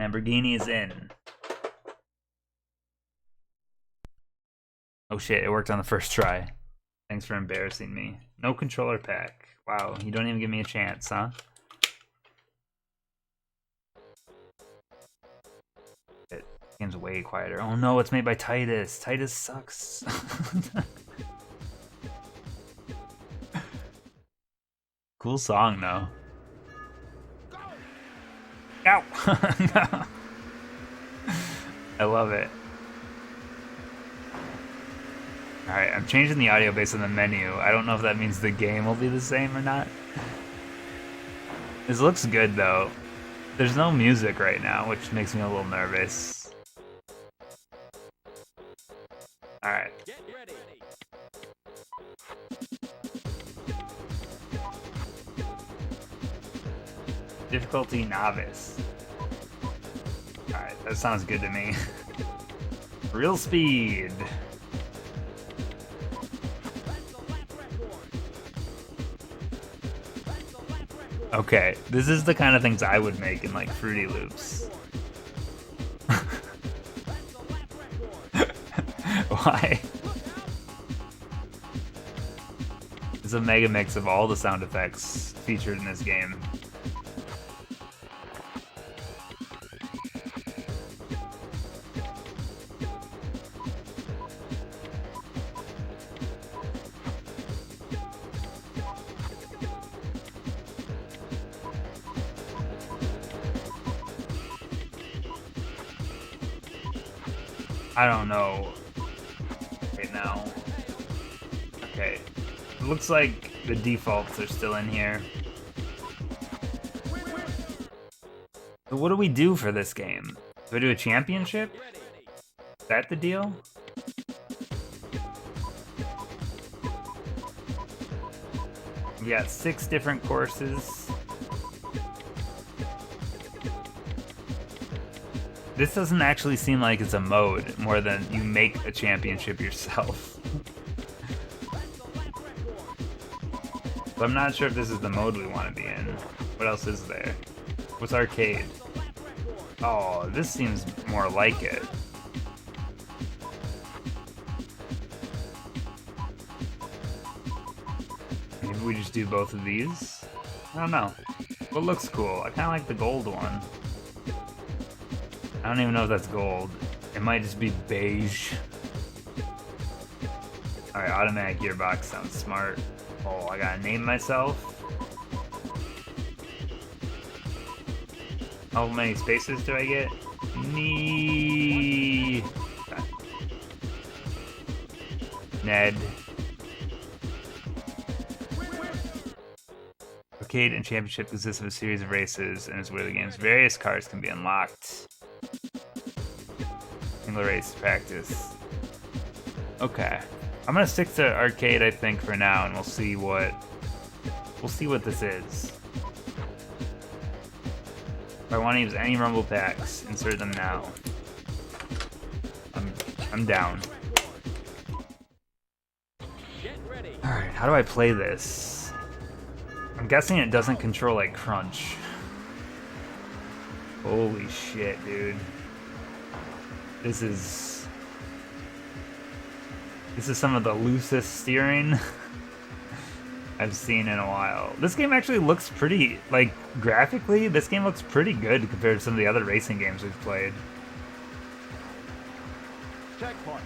Lamborghini is in. Oh shit, it worked on the first try. Thanks for embarrassing me. No controller pack. Wow, you don't even give me a chance, huh? It game's way quieter. Oh no, it's made by Titus. Titus sucks. Cool song though. Ow! I love it. Alright, I'm changing the audio based on the menu. I don't know if that means the game will be the same or not. This looks good though. There's no music right now, which makes me a little nervous. Alright. Difficulty novice. Alright, that sounds good to me. Real speed. Okay, this is the kind of things I would make in like Fruity Loops. Why? It's a mega mix of all the sound effects featured in this game. I don't know right now. Okay, it looks like the defaults are still in here. So what do we do for this game? Do I do a championship? Is that the deal? We got 6 different courses. This doesn't actually seem like it's a mode more than you make a championship yourself. But I'm not sure if this is the mode we want to be in. What else is there? What's arcade? Oh, this seems more like it. Maybe we just do both of these? I don't know. What looks cool? I kind of like the gold one. I don't even know if that's gold. It might just be beige. Alright, automatic gearbox sounds smart. Oh, I gotta name myself. How many spaces do I get? Nee. Okay. Ned. Arcade and Championship consists of a series of races and is where the game's various cars can be unlocked. Single race practice. Okay, I'm gonna stick to arcade, I think, for now, and we'll see what this is. If I want to use any rumble packs, insert them now. I'm down. All right, how do I play this? I'm guessing it doesn't control like crunch. Holy shit, dude. This is some of the loosest steering I've seen in a while. This game actually looks pretty, like, graphically, this game looks pretty good compared to some of the other racing games we've played. Checkpoint.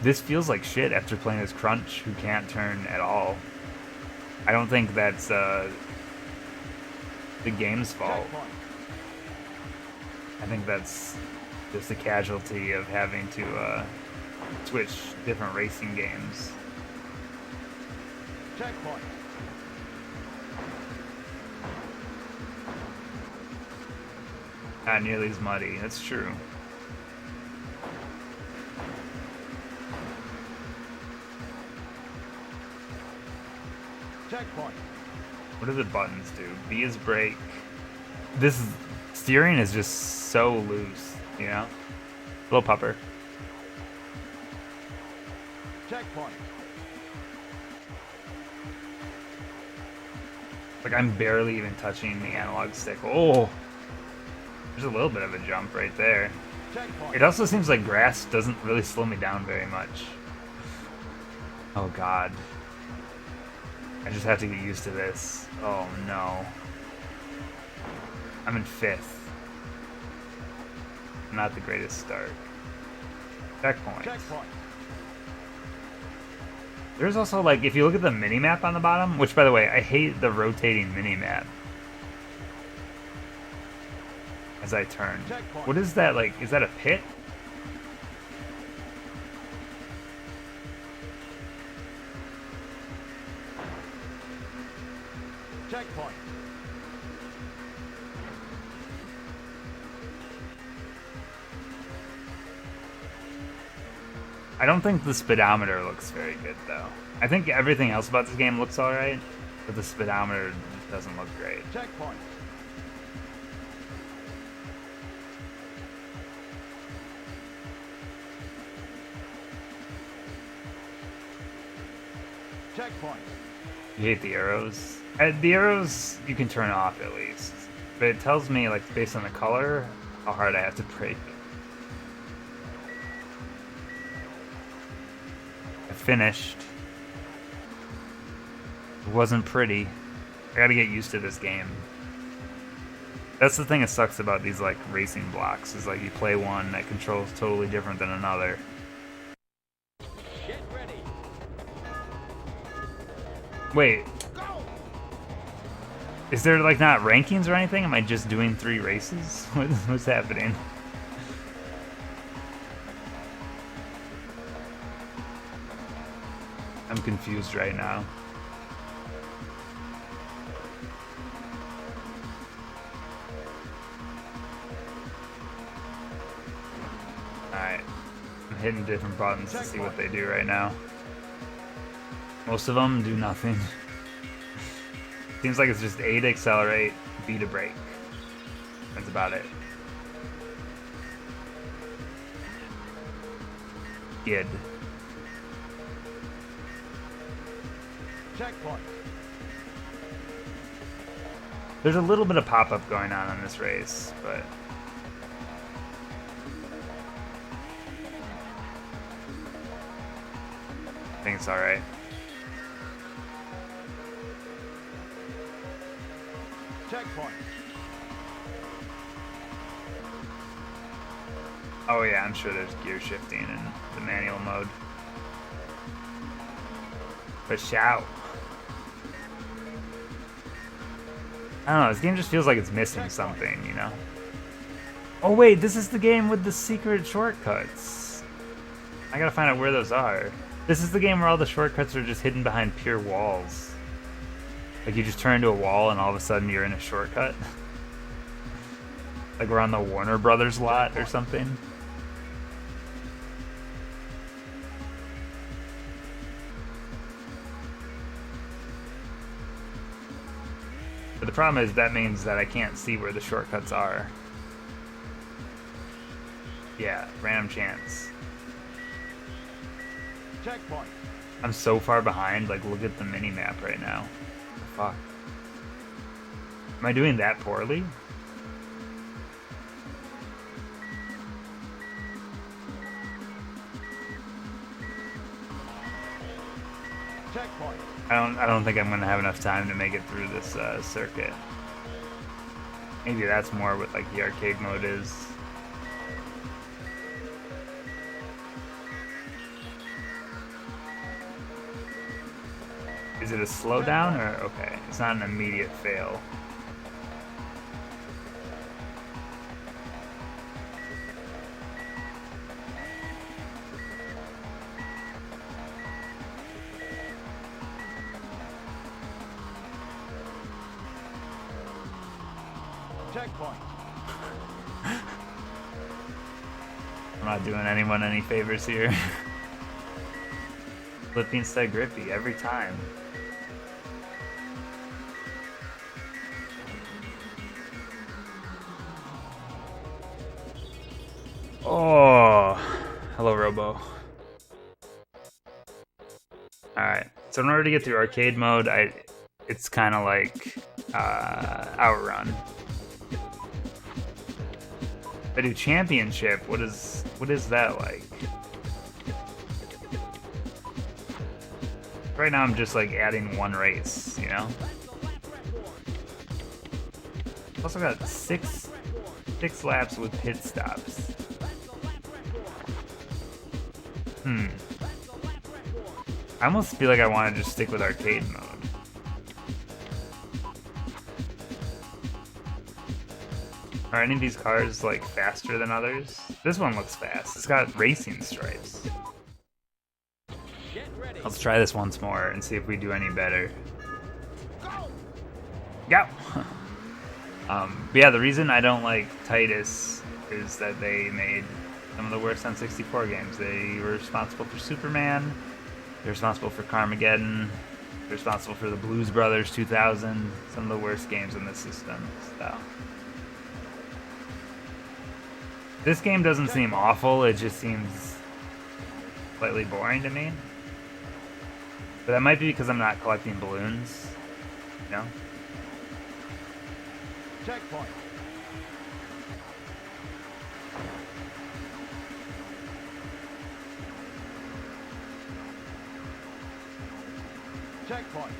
This feels like shit after playing as Crunch, who can't turn at all. I don't think that's the game's fault. Checkpoint. I think that's just a casualty of having to switch different racing games. Checkpoint. Not nearly as muddy, that's true. Checkpoint. What do the buttons do? B is brake. This steering is just so loose, you know? Little pupper. Checkpoint. Like, I'm barely even touching the analog stick. Oh! There's a little bit of a jump right there. It also seems like grass doesn't really slow me down very much. Oh god. I just have to get used to this. Oh no. I'm in 5th. Not the greatest start. Checkpoint. There's also, like, if you look at the mini-map on the bottom, which, by the way, I hate the rotating mini-map as I turn. What is that, like, is that a pit? Checkpoint. I don't think the speedometer looks very good, though. I think everything else about this game looks alright, but the speedometer just doesn't look great. Checkpoint. Checkpoint. You hate the arrows? The arrows you can turn off at least, but it tells me, like, based on the color, how hard I have to brake. I finished. It wasn't pretty. I gotta get used to this game. That's the thing that sucks about these, like, racing blocks, is like you play one that controls totally different than another. Get ready. Wait. Is there, like, not rankings or anything? Am I just doing 3 races? What's happening? I'm confused right now. Alright. I'm hitting different buttons to see what they do right now. Most of them do nothing. Seems like it's just A to accelerate, B to brake. That's about it. Good. Checkpoint. There's a little bit of pop-up going on in this race, but I think it's alright. Checkpoint. Oh yeah, I'm sure there's gear shifting in the manual mode. But shout. I don't know, this game just feels like it's missing something, you know? Oh wait, this is the game with the secret shortcuts. I gotta find out where those are. This is the game where all the shortcuts are just hidden behind pure walls. Like you just turn into a wall and all of a sudden you're in a shortcut. Like we're on the Warner Brothers lot or something. But the problem is that means that I can't see where the shortcuts are. Yeah, random chance. Checkpoint. I'm so far behind, like look at the mini-map right now. Fuck. Am I doing that poorly? Checkpoint. I don't think I'm gonna have enough time to make it through this circuit. Maybe that's more what like the arcade mode is. Is it a slowdown or okay? It's not an immediate fail. Checkpoint. I'm not doing anyone any favors here. Flippy instead grippy every time. Oh, hello, Robo. Alright, so in order to get through arcade mode, it's kind of like Outrun. If I do championship, what is that like? Right now I'm just like adding one race, you know? I've also got six laps with pit stops. I almost feel like I want to just stick with arcade mode. Are any of these cars like faster than others? This one looks fast. It's got racing stripes. Let's try this once more and see if we do any better. Go! But yeah, the reason I don't like Titus is that they made some of the worst N64 games. They were responsible for Superman, they're responsible for Carmageddon, they're responsible for the Blues Brothers 2000, some of the worst games in the system. So this game doesn't seem awful, it just seems slightly boring to me. But that might be because I'm not collecting balloons, you know? Checkpoint. Checkpoint.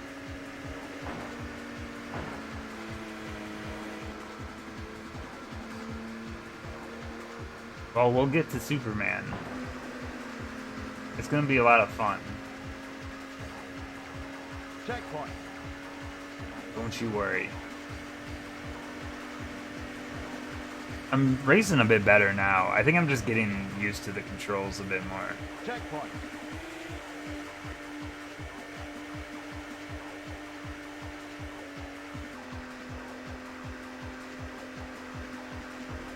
Well, we'll get to Superman. It's gonna be a lot of fun. Checkpoint. Don't you worry. I'm racing a bit better now. I think I'm just getting used to the controls a bit more. Checkpoint.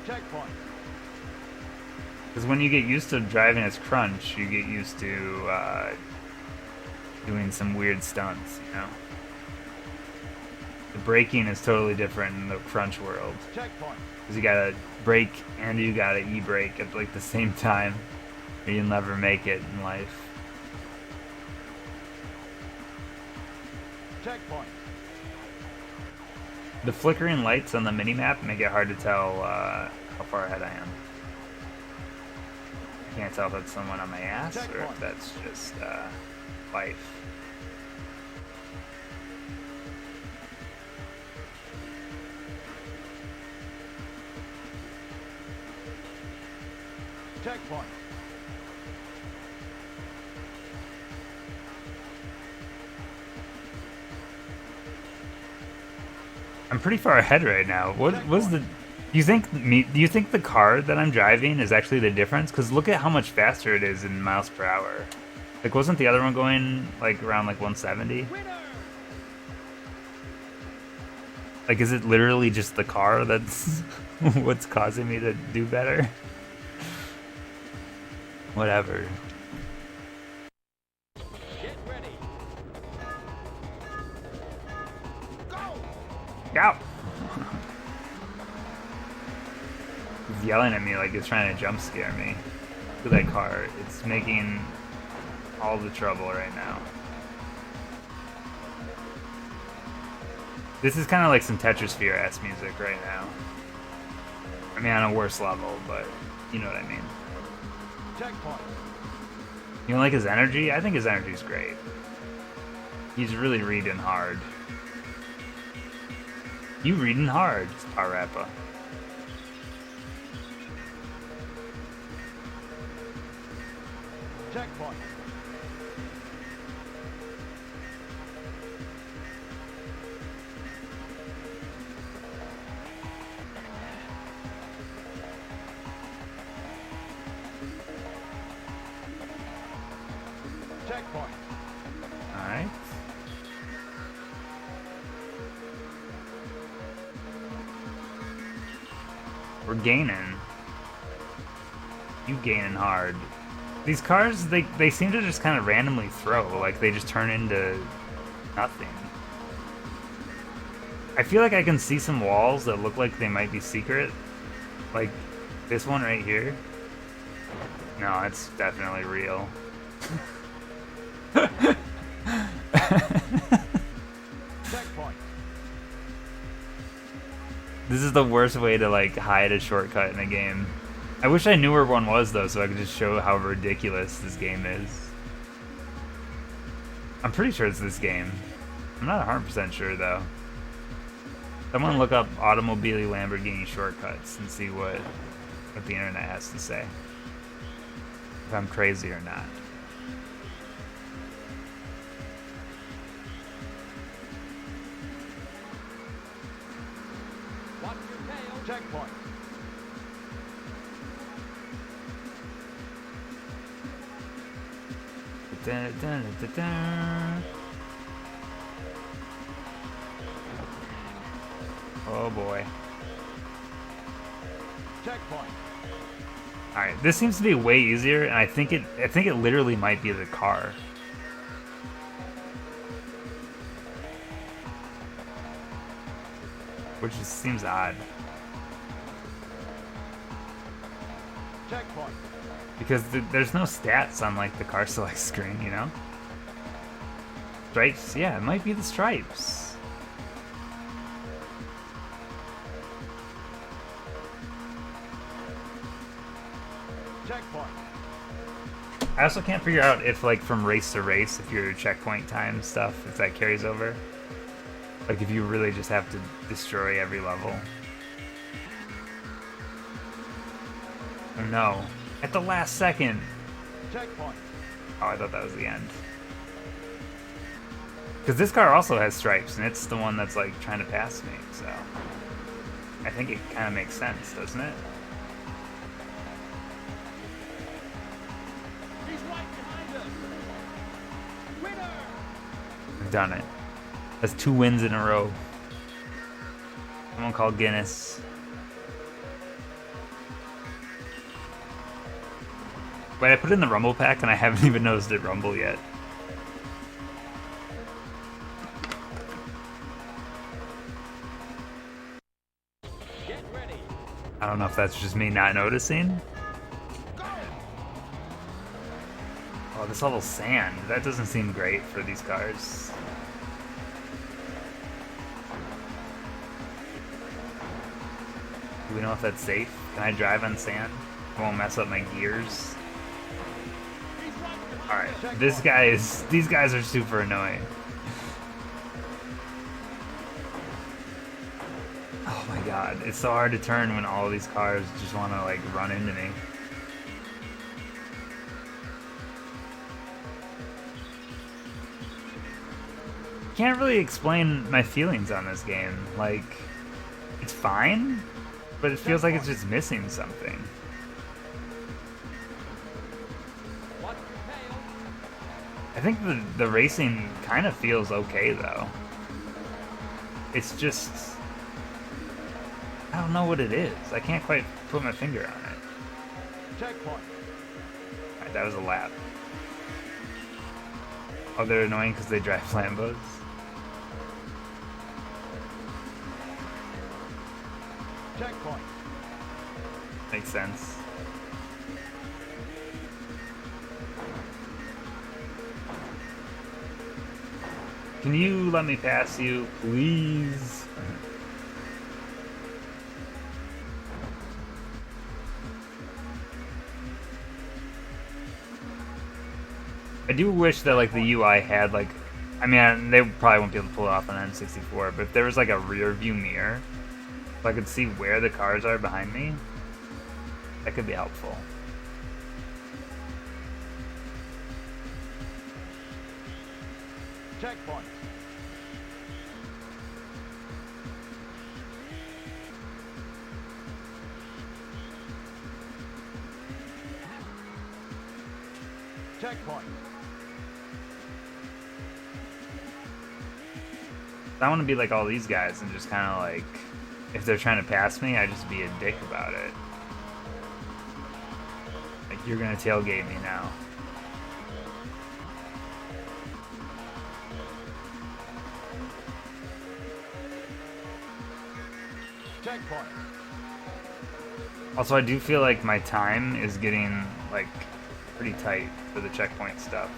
Checkpoint. Because when you get used to driving as Crunch, you get used to doing some weird stunts, you know? The braking is totally different in the Crunch world. Checkpoint. Because you gotta brake and you gotta e-brake at like the same time, or you'll never make it in life. Checkpoint. The flickering lights on the minimap make it hard to tell how far ahead I am. I can't tell if that's someone on my ass or if that's just life. Checkpoint. I'm pretty far ahead right now. What was the? Do you think the car that I'm driving is actually the difference? Because look at how much faster it is in miles per hour. Like, wasn't the other one going like around like 170? Like, is it literally just the car that's what's causing me to do better? Whatever. Get ready. Go! He's yelling at me like it's trying to jump scare me. Look at that car. It's making all the trouble right now. This is kind of like some Tetrisphere-esque music right now. I mean, on a worse level, but you know what I mean. Checkpoint. You don't like his energy? I think his energy's great. He's really reading hard. You reading hard, Parappa. Checkpoint. Checkpoint. Alright. We're gaining. You gaining hard. These cars, they seem to just kind of randomly throw, like they just turn into nothing. I feel like I can see some walls that look like they might be secret. Like this one right here. No, it's definitely real. Checkpoint. This is the worst way to like hide a shortcut in a game. I wish I knew where one was though, so I could just show how ridiculous this game is. I'm pretty sure it's this game. I'm not 100% sure though. Someone look up Automobili Lamborghini shortcuts and see what the internet has to say. If I'm crazy or not. Watch your tail. Checkpoint. Dun, dun, dun, dun. Oh boy. Checkpoint. Alright, this seems to be way easier, and I think it literally might be the car. Which just seems odd. Checkpoint. Because there's no stats on like the car select screen, you know? Stripes? Yeah, it might be the stripes. Checkpoint. I also can't figure out if like from race to race, if your checkpoint time stuff, if that carries over. Like if you really just have to destroy every level. Oh no. At the last second. Checkpoint. Oh, I thought that was the end. Because this car also has stripes, and it's the one that's like trying to pass me, so I think it kind of makes sense, doesn't it? He's right behind us. Winner. I've done it. That's 2 wins in a row. Someone called Guinness. Wait, I put in the rumble pack and I haven't even noticed it rumble yet. Get ready. I don't know if that's just me not noticing. Go. Oh, this level's sand. That doesn't seem great for these cars. Do we know if that's safe? Can I drive on sand? It won't mess up my gears. He's right behind Alright, us. these guys are super annoying. Oh my god, it's so hard to turn when all these cars just want to like run into me. Can't really explain my feelings on this game. Like, it's fine, but it feels like it's just missing something. Watch your tail. I think the racing kind of feels okay though. It's just, I don't know what it is. I can't quite put my finger on it. Checkpoint. Alright, that was a lap. Oh, they're annoying because they drive Lambos? Checkpoint. Makes sense. Can you let me pass you, please? I do wish that like the UI had like, I mean, they probably won't be able to pull it off on N64, but if there was like a rear view mirror, so I could see where the cars are behind me, that could be helpful. Checkpoint. Checkpoint. I want to be like all these guys and just kind of like, if they're trying to pass me, I just be a dick about it. Like, you're gonna tailgate me now. Checkpoint. Also, I do feel like my time is getting like pretty tight for the checkpoint stuff.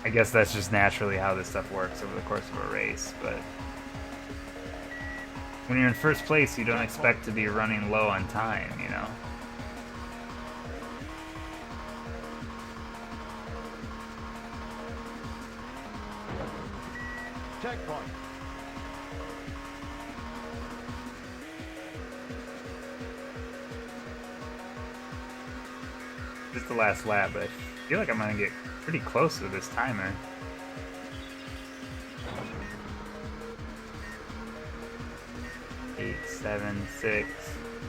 I guess that's just naturally how this stuff works over the course of a race, but when you're in first place, you don't expect to be running low on time, you know? Checkpoint. Just the last lap, but I feel like I'm gonna get pretty close to this timer. Eight, 7, 6,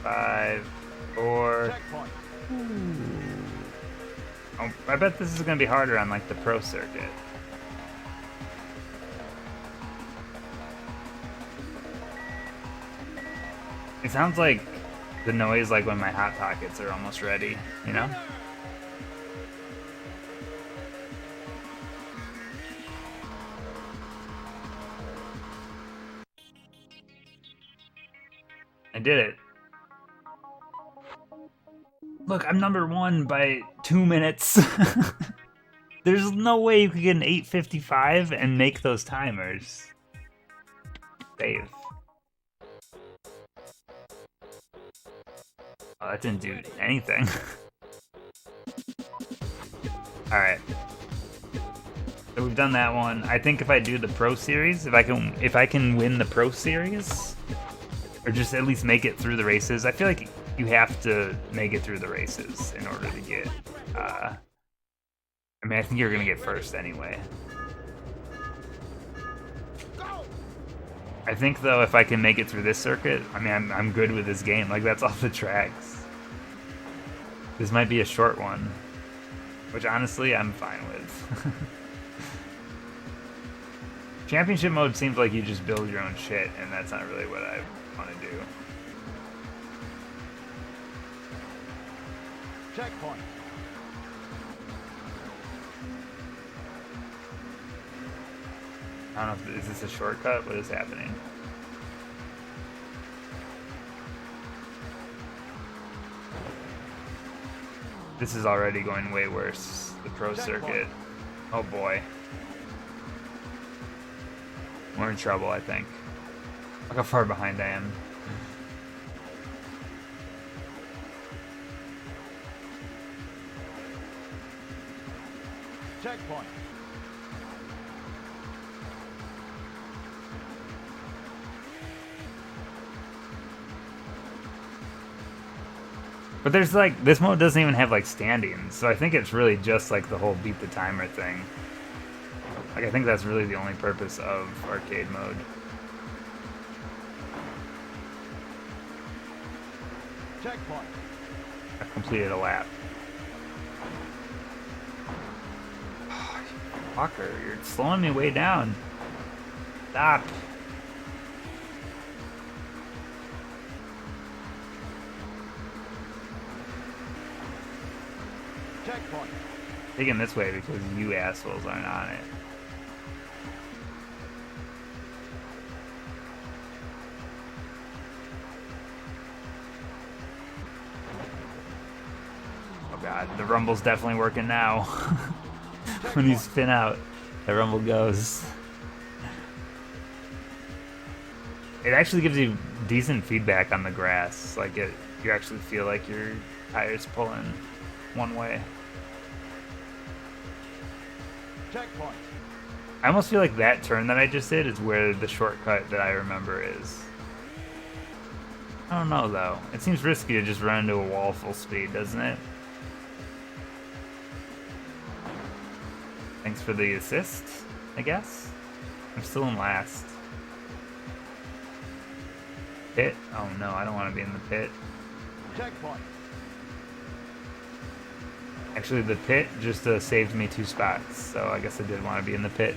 5, 4. Checkpoint. Oh, I bet this is gonna be harder on like the pro circuit. It sounds like the noise like when my Hot Pockets are almost ready, you know? I did it. Look, I'm number 1 by 2 minutes. There's no way you could get an 8:55 and make those timers. Save. Oh, that didn't do anything. Alright. So we've done that one. I think if I do the Pro Series, if I can win the Pro Series, or just at least make it through the races, I feel like you have to make it through the races in order to get, I mean, I think you're gonna get first anyway. I think though, if I can make it through this circuit, I mean, I'm good with this game. Like, that's off the tracks. This might be a short one, which honestly, I'm fine with. Championship mode seems like you just build your own shit, and that's not really what I want to do. Checkpoint. I don't know, is this a shortcut? What is happening? This is already going way worse. The pro circuit. Oh boy. We're in trouble, I think. Look how far behind I am. Checkpoint. But there's like, this mode doesn't even have like standings, so I think it's really just like the whole beat the timer thing. Like, I think that's really the only purpose of arcade mode. Checkpoint. I've completed a lap. Fucker, you're slowing me way down. Stop. Checkpoint. Taking this way because you assholes aren't on it. Oh god, the rumble's definitely working now. When you spin out, the rumble goes. It actually gives you decent feedback on the grass. Like, you actually feel like your tire's pulling one way. Checkpoint. I almost feel like that turn that I just did is where the shortcut that I remember is. I don't know though. It seems risky to just run into a wall full speed, doesn't it? Thanks for the assist, I guess. I'm still in last. Pit? Oh no, I don't want to be in the pit. Checkpoint. Actually, the pit just saved me 2 spots, so I guess I did want to be in the pit.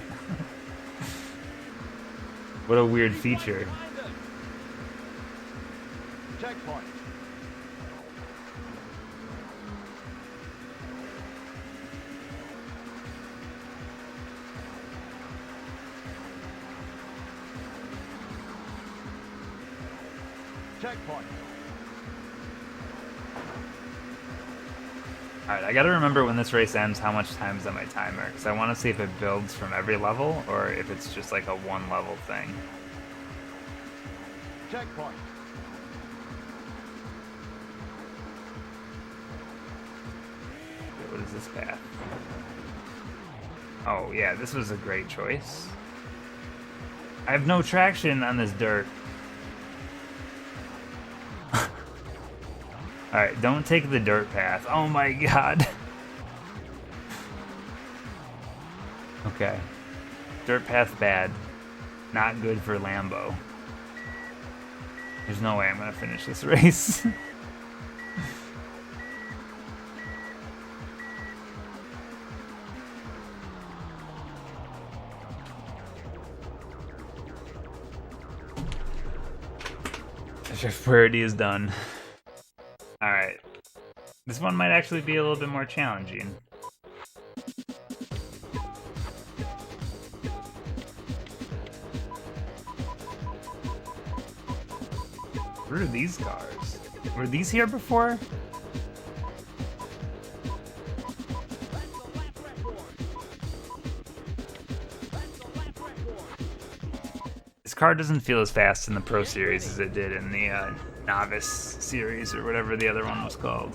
What a weird feature. Checkpoint. Checkpoint. Alright, I gotta remember when this race ends how much time is on my timer, because I want to see if it builds from every level, or if it's just like a one level thing. Checkpoint. What is this path? Oh yeah, this was a great choice. I have no traction on this dirt. Alright, don't take the dirt path. Oh my god. Okay. Dirt path bad. Not good for Lambo. There's no way I'm gonna finish this race. Shift priority is done. Alright. This one might actually be a little bit more challenging. Where are these cars? Were these here before? This car doesn't feel as fast in the Pro Series as it did in the Novice Series or whatever the other one was called.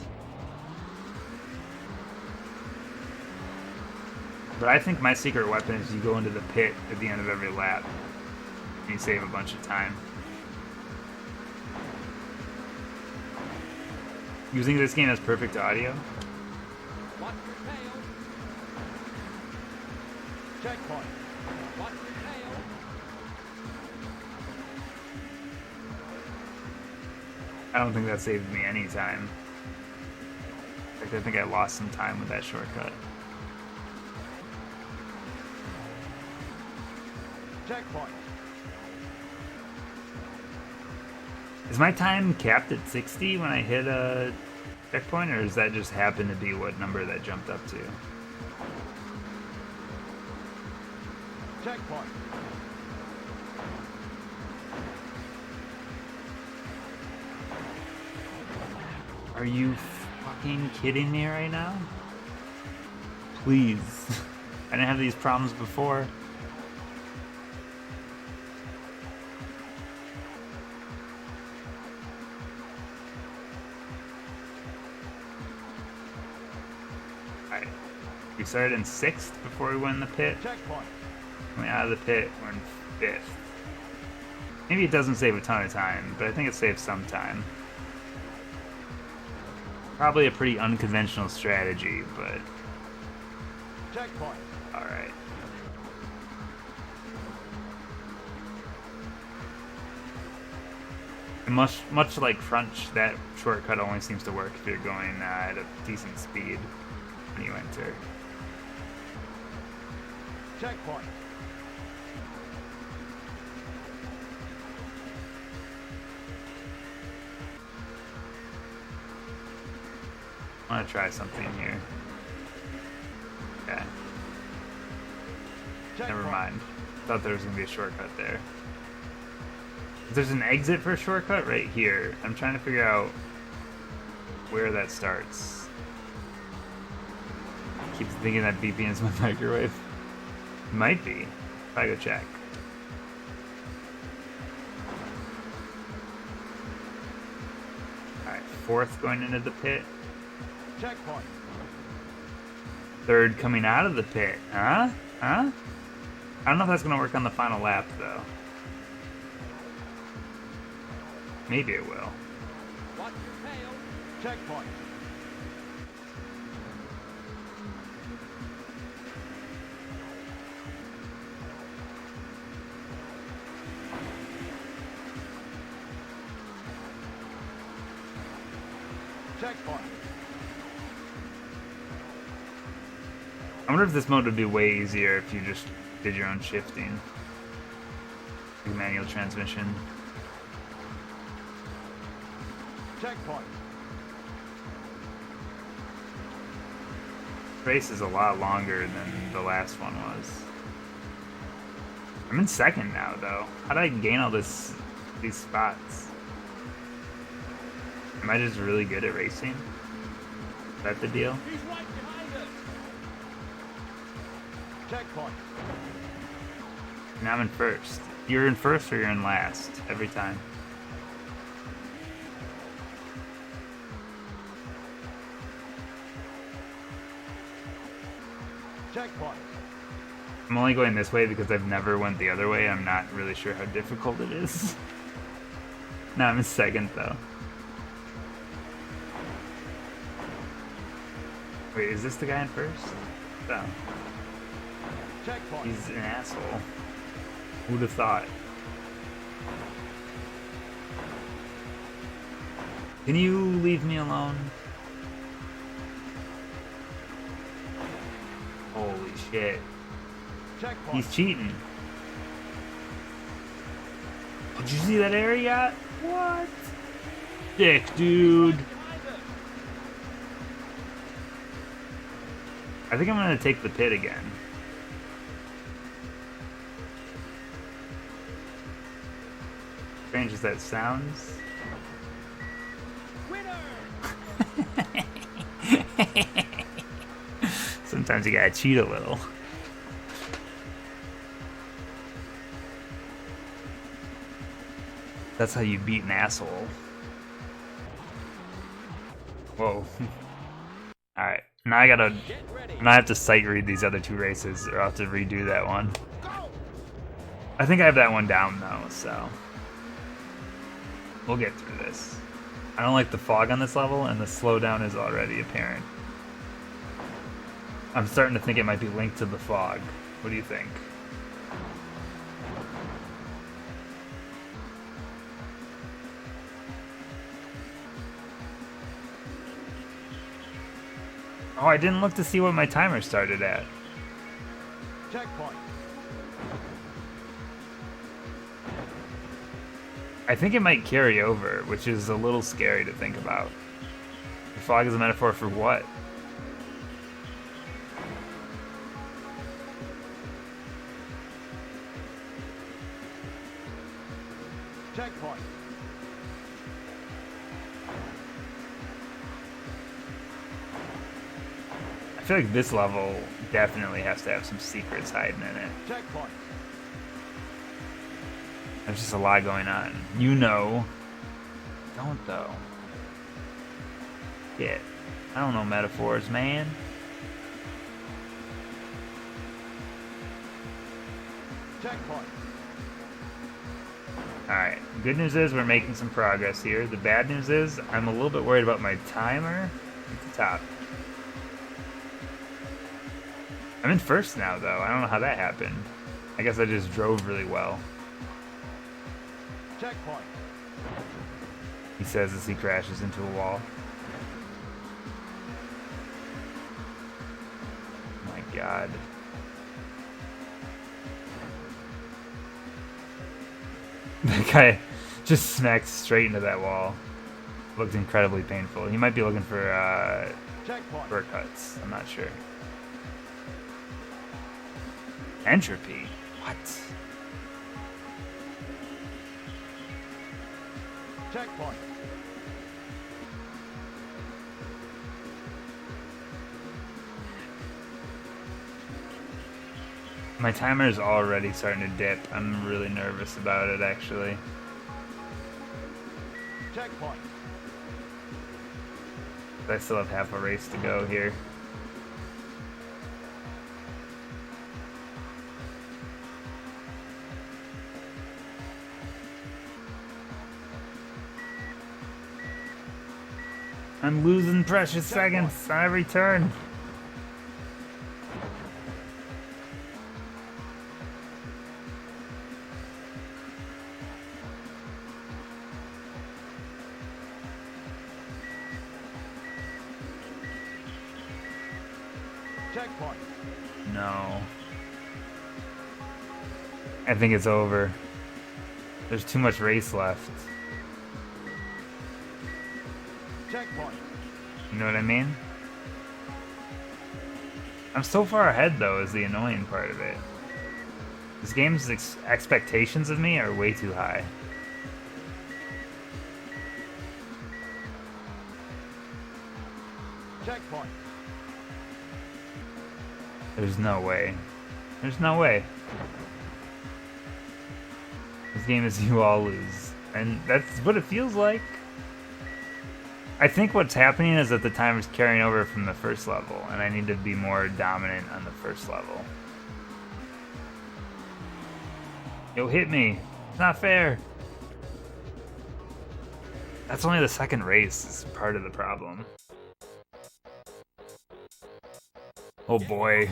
But I think my secret weapon is you go into the pit at the end of every lap and you save a bunch of time. Using this game as perfect audio. Watch your tail. Checkpoint. Watch your tail. I don't think that saved me any time. In fact, I think I lost some time with that shortcut. Checkpoint. Is my time capped at 60 when I hit a checkpoint, or does that just happen to be what number that jumped up to? Checkpoint. Are you fucking kidding me right now? Please. I didn't have these problems before. Alright. We started in 6th before we went in the pit. Checkpoint. Coming out of the pit, we're in 5th. Maybe it doesn't save a ton of time, but I think it saves some time. Probably a pretty unconventional strategy, but Checkpoint. alright. And much like Crunch, that shortcut only seems to work if you're going at a decent speed when you enter. Checkpoint. I want to try something here. Okay. Never mind. Thought there was going to be a shortcut there. There's an exit for a shortcut right here. I'm trying to figure out where that starts. I keep thinking that beeping is my microwave. It might be. If I go check. Alright, 4th going into the pit. Checkpoint. 3rd coming out of the pit. Huh? Huh? I don't know if that's going to work on the final lap, though. Maybe it will. Watch your tail. Checkpoint. Checkpoint. I wonder if this mode would be way easier if you just did your own shifting. Like manual transmission. Checkpoint. Race is a lot longer than the last one was. I'm in 2nd now, though. How did I gain all these spots? Am I just really good at racing? Is that the deal? He's right behind us. Checkpoint. Now I'm in 1st. You're in 1st or you're in last every time. Checkpoint. I'm only going this way because I've never went the other way. I'm not really sure how difficult it is. Now I'm in second though. Wait, is this the guy in first? No. Checkpoint. He's an asshole. Who'd have thought? Can you leave me alone? Holy shit. Checkpoint. He's cheating. Did you see that area? What? Dick, dude. I think I'm gonna take the pit again. Strange as that sounds. Winner. Sometimes you gotta cheat a little. That's how you beat an asshole. Whoa. Alright, now I gotta... Get ready. Now I have to sight read these other two races, or I'll have to redo that one. Go. I think I have that one down though, so... We'll get through this. I don't like the fog on this level, and the slowdown is already apparent. I'm starting to think it might be linked to the fog. What do you think? Oh, I didn't look to see what my timer started at. Checkpoint. I think it might carry over, which is a little scary to think about. The fog is a metaphor for what? Checkpoint. I feel like this level definitely has to have some secrets hiding in it. Checkpoint. There's just a lot going on. You know. Don't though. Shit. I don't know metaphors, man. Checkpoint. Alright. Good news is we're making some progress here. The bad news is I'm a little bit worried about my timer at the top. I'm in first now though. I don't know how that happened. I guess I just drove really well. Checkpoint. He says as he crashes into a wall. Oh my god. That guy just smacked straight into that wall. Looked incredibly painful. He might be looking for Checkpoint. shortcuts. I'm not sure. Entropy? What? Checkpoint. My timer is already starting to dip. I'm really nervous about it, actually. Checkpoint. I still have half a race to go here. I'm losing precious seconds on every turn. Checkpoint. No. I think it's over. There's too much race left. Checkpoint. You know what I mean? I'm so far ahead, though, is the annoying part of it. This game's expectations of me are way too high. Checkpoint. There's no way. There's no way. This game is you all lose. And that's what it feels like. I think what's happening is that the timer's carrying over from the first level, and I need to be more dominant on the first level. Yo, hit me. It's not fair. That's only the second race is part of the problem. Oh boy.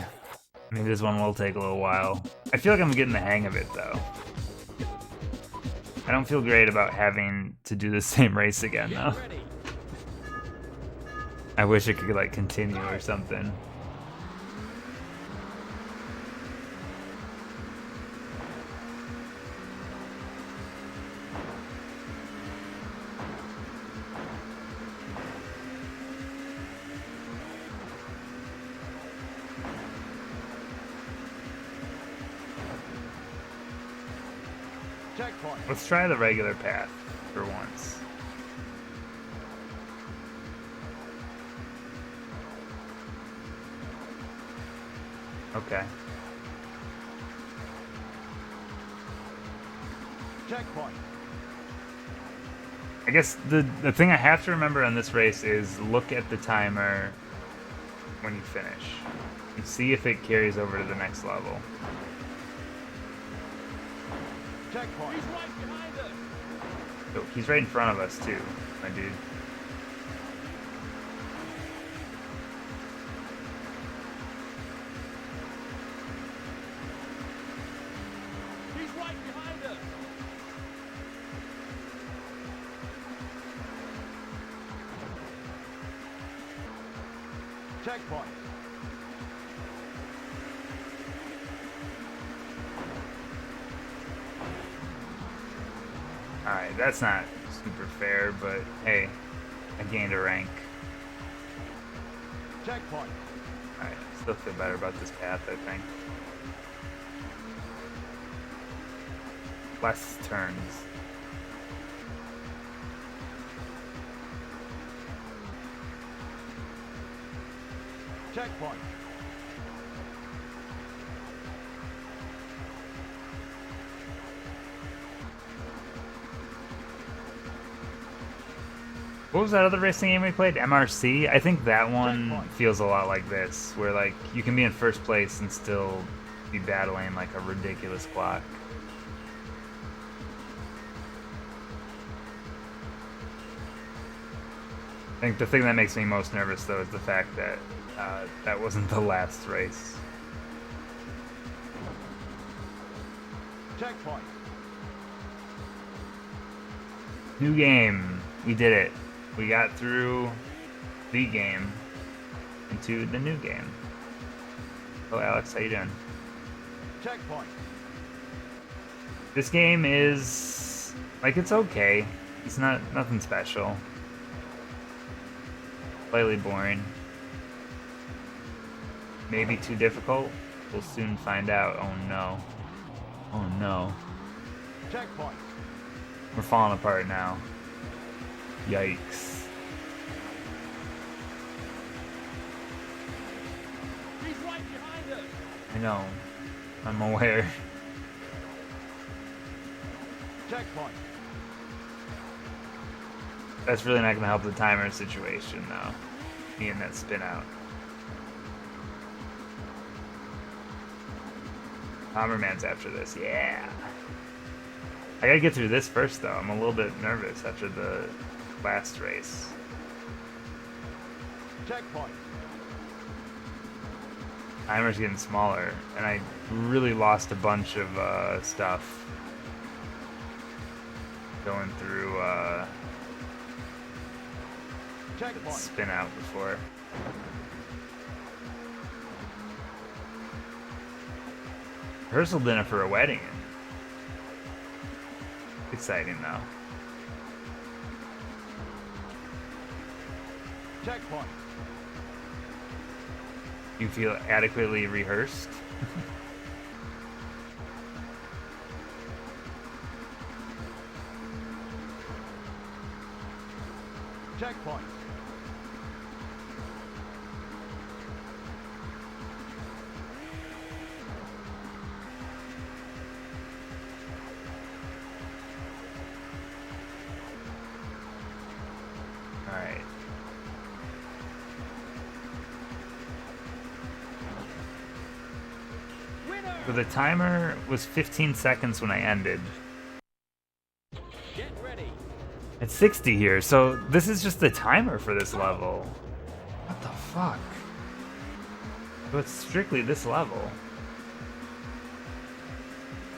Maybe this one will take a little while. I feel like I'm getting the hang of it though. I don't feel great about having to do the same race again though. I wish it could like continue or something. Checkpoint. Let's try the regular path for once. Okay. Checkpoint. I guess the thing I have to remember on this race is look at the timer when you finish and see if it carries over to the next level. Checkpoint. He's right behind us. So he's right in front of us too, my dude. He's right behind us. Checkpoint. Alright, that's not super fair, but hey, I gained a rank. Checkpoint. Alright, still feel better about this path, I think. Less turns. Checkpoint. What was that other racing game we played? MRC? I think that one Checkpoint. feels a lot like this, where like you can be in first place and still be battling like a ridiculous clock. I think the thing that makes me most nervous though is the fact that that wasn't the last race. Checkpoint. New game. We did it. We got through the game into the new game. Oh, Alex, how you doing? Checkpoint. This game is like it's okay. It's not nothing special. Slightly boring. Maybe too difficult. We'll soon find out. Oh no. Oh no. Checkpoint. We're falling apart now. Yikes. He's right behind us. I know. I'm aware. Checkpoint. That's really not gonna help the timer situation though. Me and that spin out. Bomberman's after this, yeah. I gotta get through this first though. I'm a little bit nervous after the last race. Checkpoint. Timer's getting smaller, and I really lost a bunch of stuff going through the Checkpoint. spin out before. Rehearsal dinner for a wedding. Exciting though. Checkpoint. You feel adequately rehearsed? Checkpoint. Alright. Winner! So the timer was 15 seconds when I ended. Get ready. It's 60 here, so this is just the timer for this level. What the fuck? So it's strictly this level.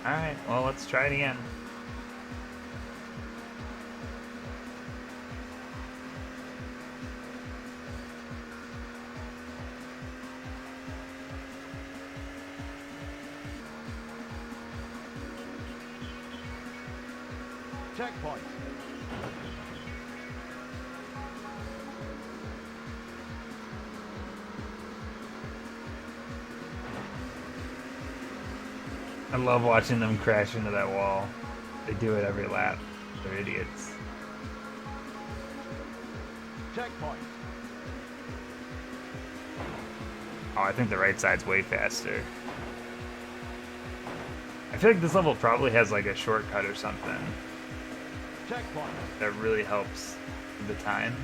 Alright, well, let's try it again. Checkpoint. I love watching them crash into that wall. They do it every lap. They're idiots. Checkpoint. Oh, I think the right side's way faster. I feel like this level probably has like a shortcut or something Checkpoint. that really helps with the time.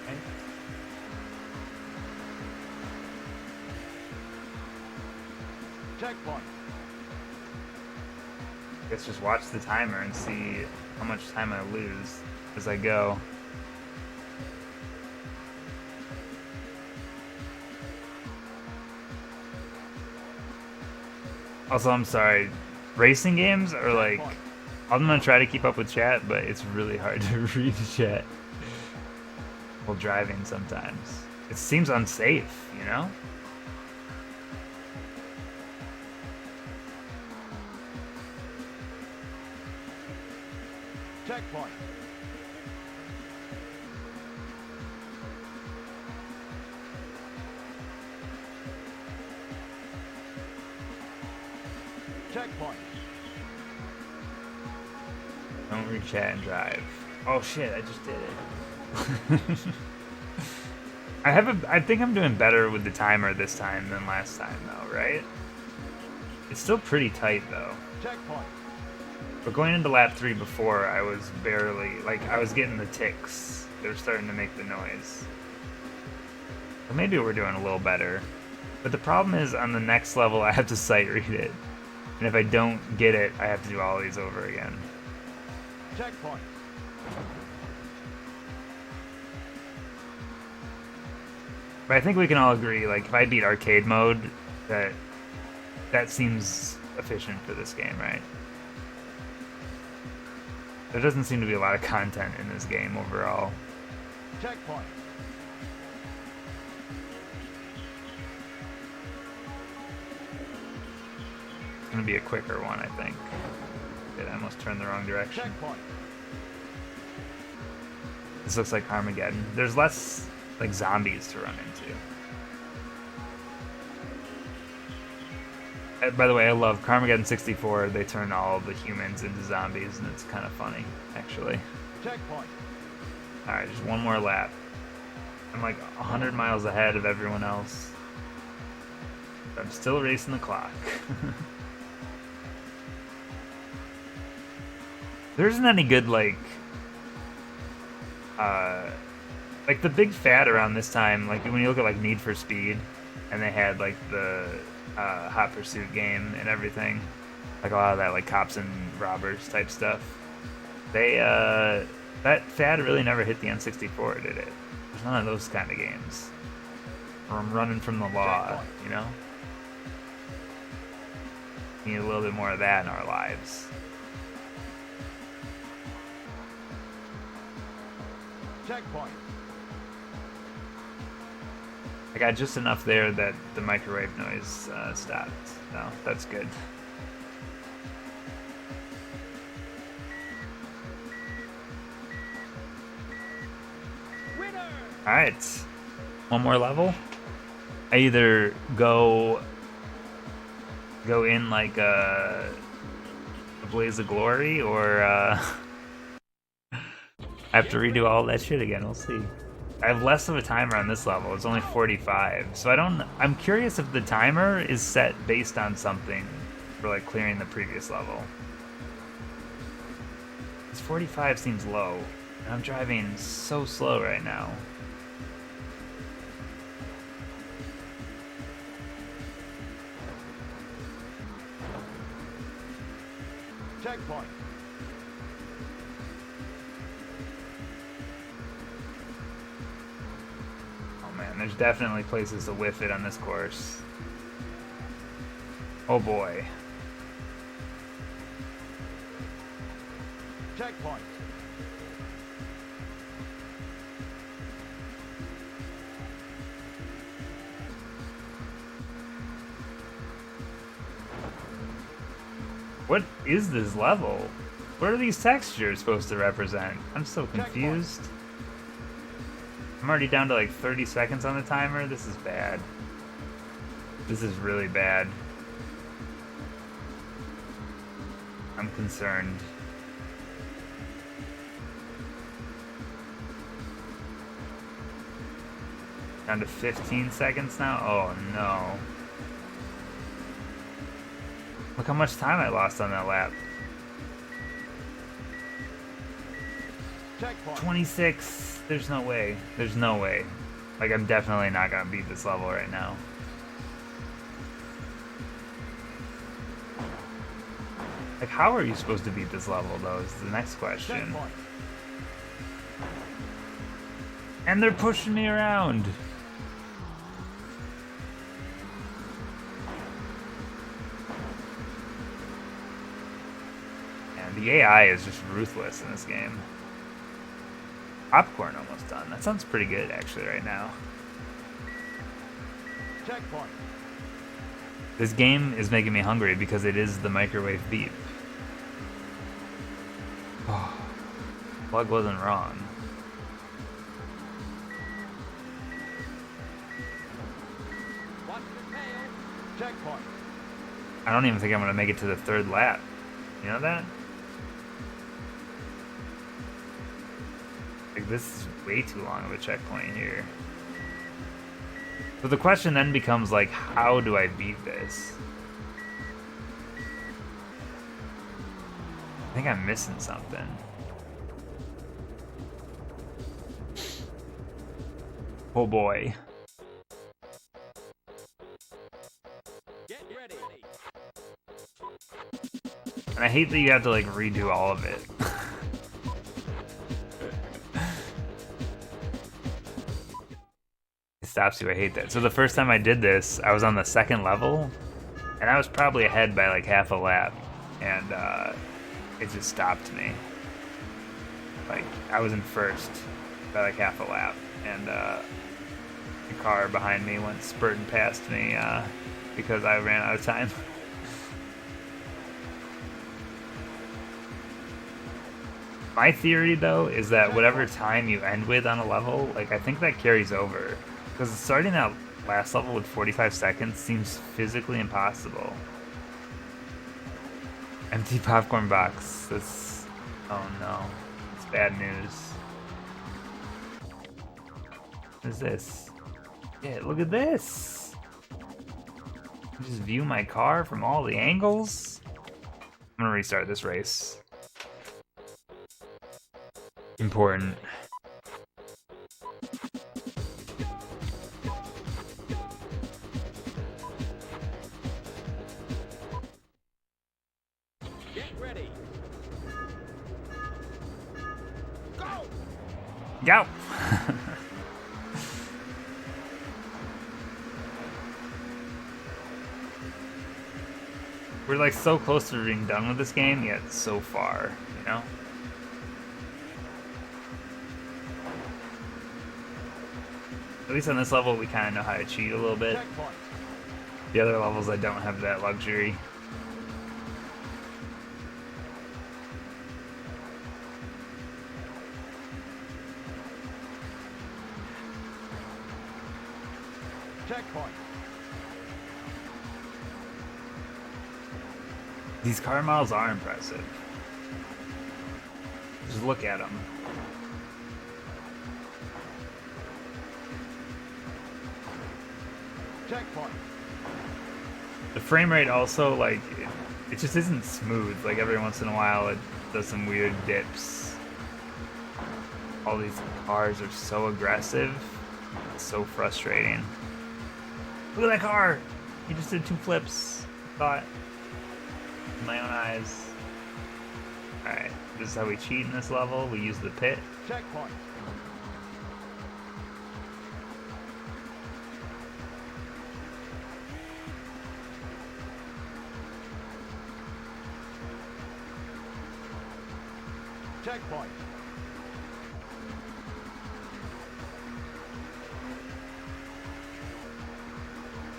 Okay. Checkpoint. I guess just watch the timer and see how much time I lose as I go. Also, I'm sorry, racing games are like, I'm gonna try to keep up with chat, but it's really hard to read chat while driving sometimes. It seems unsafe, you know? Checkpoint. Checkpoint. Don't read chat and drive. Oh shit, I just did it. I think I'm doing better with the timer this time than last time though, right? It's still pretty tight though. Checkpoint. But going into lap 3 before, I was barely, like, I was getting the ticks. They were starting to make the noise. Or maybe we're doing a little better. But the problem is, on the next level, I have to sight read it. And if I don't get it, I have to do all these over again. Checkpoint. But I think we can all agree, like, if I beat arcade mode, that seems efficient for this game, right? There doesn't seem to be a lot of content in this game overall. Checkpoint. It's going to be a quicker one, I think. Did I almost turn the wrong direction? Checkpoint. This looks like Armageddon. There's less, like, zombies to run into. By the way, I love Carmageddon 64. They turn all the humans into zombies, and it's kind of funny, actually. Checkpoint. Alright, just one more lap. I'm like 100 miles ahead of everyone else. But I'm still racing the clock. There isn't any good, like the big fad around this time, like when you look at like Need for Speed, and they had like the Hot Pursuit game and everything, like a lot of that like cops and robbers type stuff. They that fad really never hit the N64, did it? There's none of those kind of games. Or I'm running from the law, you know? We need a little bit more of that in our lives. Checkpoint. I got just enough there that the microwave noise stopped. So that's good. Winner. Alright. One more level. I either go in like a blaze of glory, or I have to redo all that shit again. We'll see. I have less of a timer on this level. It's only 45. So I'm curious if the timer is set based on something for like clearing the previous level. This 45 seems low, and I'm driving so slow right now. Checkpoint. Oh man, there's definitely places to whiff it on this course. Oh boy. Checkpoint. What is this level? What are these textures supposed to represent? I'm so confused. I'm already down to like 30 seconds on the timer. This is bad. This is really bad. I'm concerned. Down to 15 seconds now? Oh no. Look how much time I lost on that lap. Checkpoint. 26. There's no way. There's no way. Like, I'm definitely not gonna beat this level right now. Like, how are you supposed to beat this level, though, is the next question. Checkpoint. And they're pushing me around. And the AI is just ruthless in this game. Popcorn almost done. That sounds pretty good, actually, right now. Checkpoint. This game is making me hungry because it is the microwave beep. Oh, plug wasn't wrong. Watch the tail. Checkpoint. I don't even think I'm going to make it to the third lap. You know that? Like, this is way too long of a checkpoint here. So the question then becomes, like, how do I beat this? I think I'm missing something. Oh boy. Get ready. And I hate that you have to, like, redo all of it. It stops you, I hate that. So the first time I did this, I was on the second level, and I was probably ahead by, like, half a lap, and, it just stopped me. Like, I was in first by, like, half a lap, and, the car behind me went spurting past me, because I ran out of time. My theory, though, is that whatever time you end with on a level, like, I think that carries over. Because starting that last level with 45 seconds seems physically impossible. Empty popcorn box. That's... oh no. It's bad news. What is this? Yeah, look at this! Just view my car from all the angles? I'm gonna restart this race. Important. Get ready. Go. Go! We're like so close to being done with this game, yet so far, you know? At least on this level, we kind of know how to cheat a little bit. Checkpoint. The other levels, I don't have that luxury. Checkpoint. These car models are impressive. Just look at them. Checkpoint. The frame rate also, like, it just isn't smooth. Like every once in a while it does some weird dips. All these cars are so aggressive. It's so frustrating. Look at that car! He just did 2 flips. I thought. In my own eyes. Alright, this is how we cheat in this level. We use the pit. Checkpoint. Checkpoint.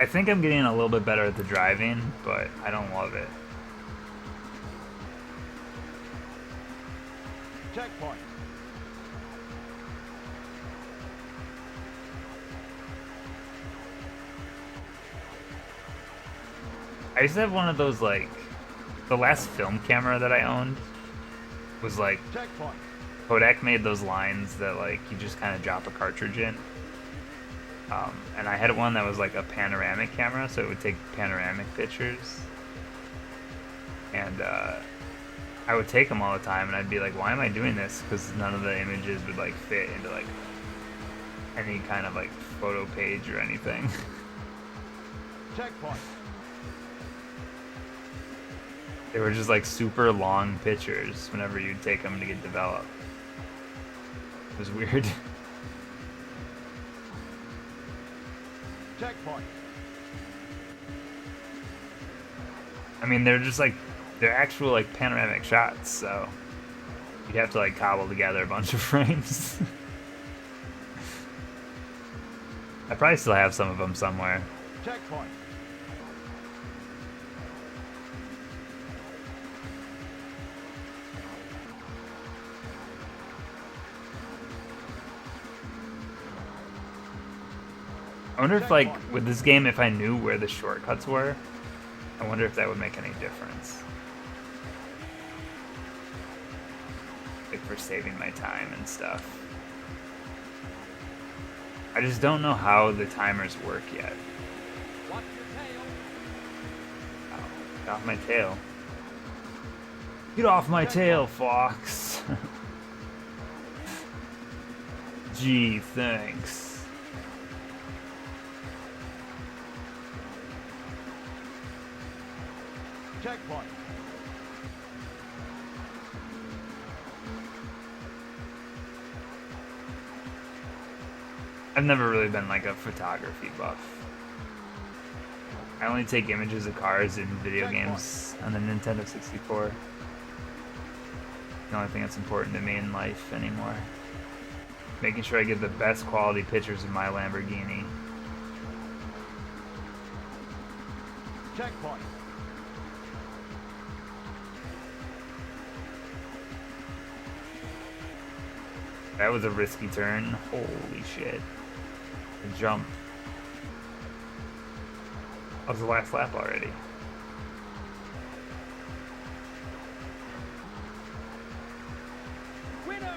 I think I'm getting a little bit better at the driving, but I don't love it. Checkpoint. I used to have one of those, like, the last film camera that I owned was like, Checkpoint. Kodak made those lines that, like, you just kind of drop a cartridge in. And I had one that was like a panoramic camera, so it would take panoramic pictures. And I would take them all the time, and I'd be like, why am I doing this? Because none of the images would like fit into like any kind of like photo page or anything. Checkpoint. They were just like super long pictures whenever you'd take them to get developed. It was weird. Checkpoint. I mean, they're just like, they're actual like panoramic shots, so you'd have to like cobble together a bunch of frames. I probably still have some of them somewhere. Checkpoint. I wonder if, like, with this game, if I knew where the shortcuts were, I wonder if that would make any difference. Like, for saving my time and stuff. I just don't know how the timers work yet. Watch your tail. Oh, get off my tail. Get off my tail, Fox! Gee, thanks. Checkpoint. I've never really been like a photography buff. I only take images of cars in video games on the Nintendo 64. The only thing that's important to me in life anymore. Making sure I get the best quality pictures of my Lamborghini. Checkpoint. That was a risky turn. Holy shit. The jump. That was the last lap already. Winner.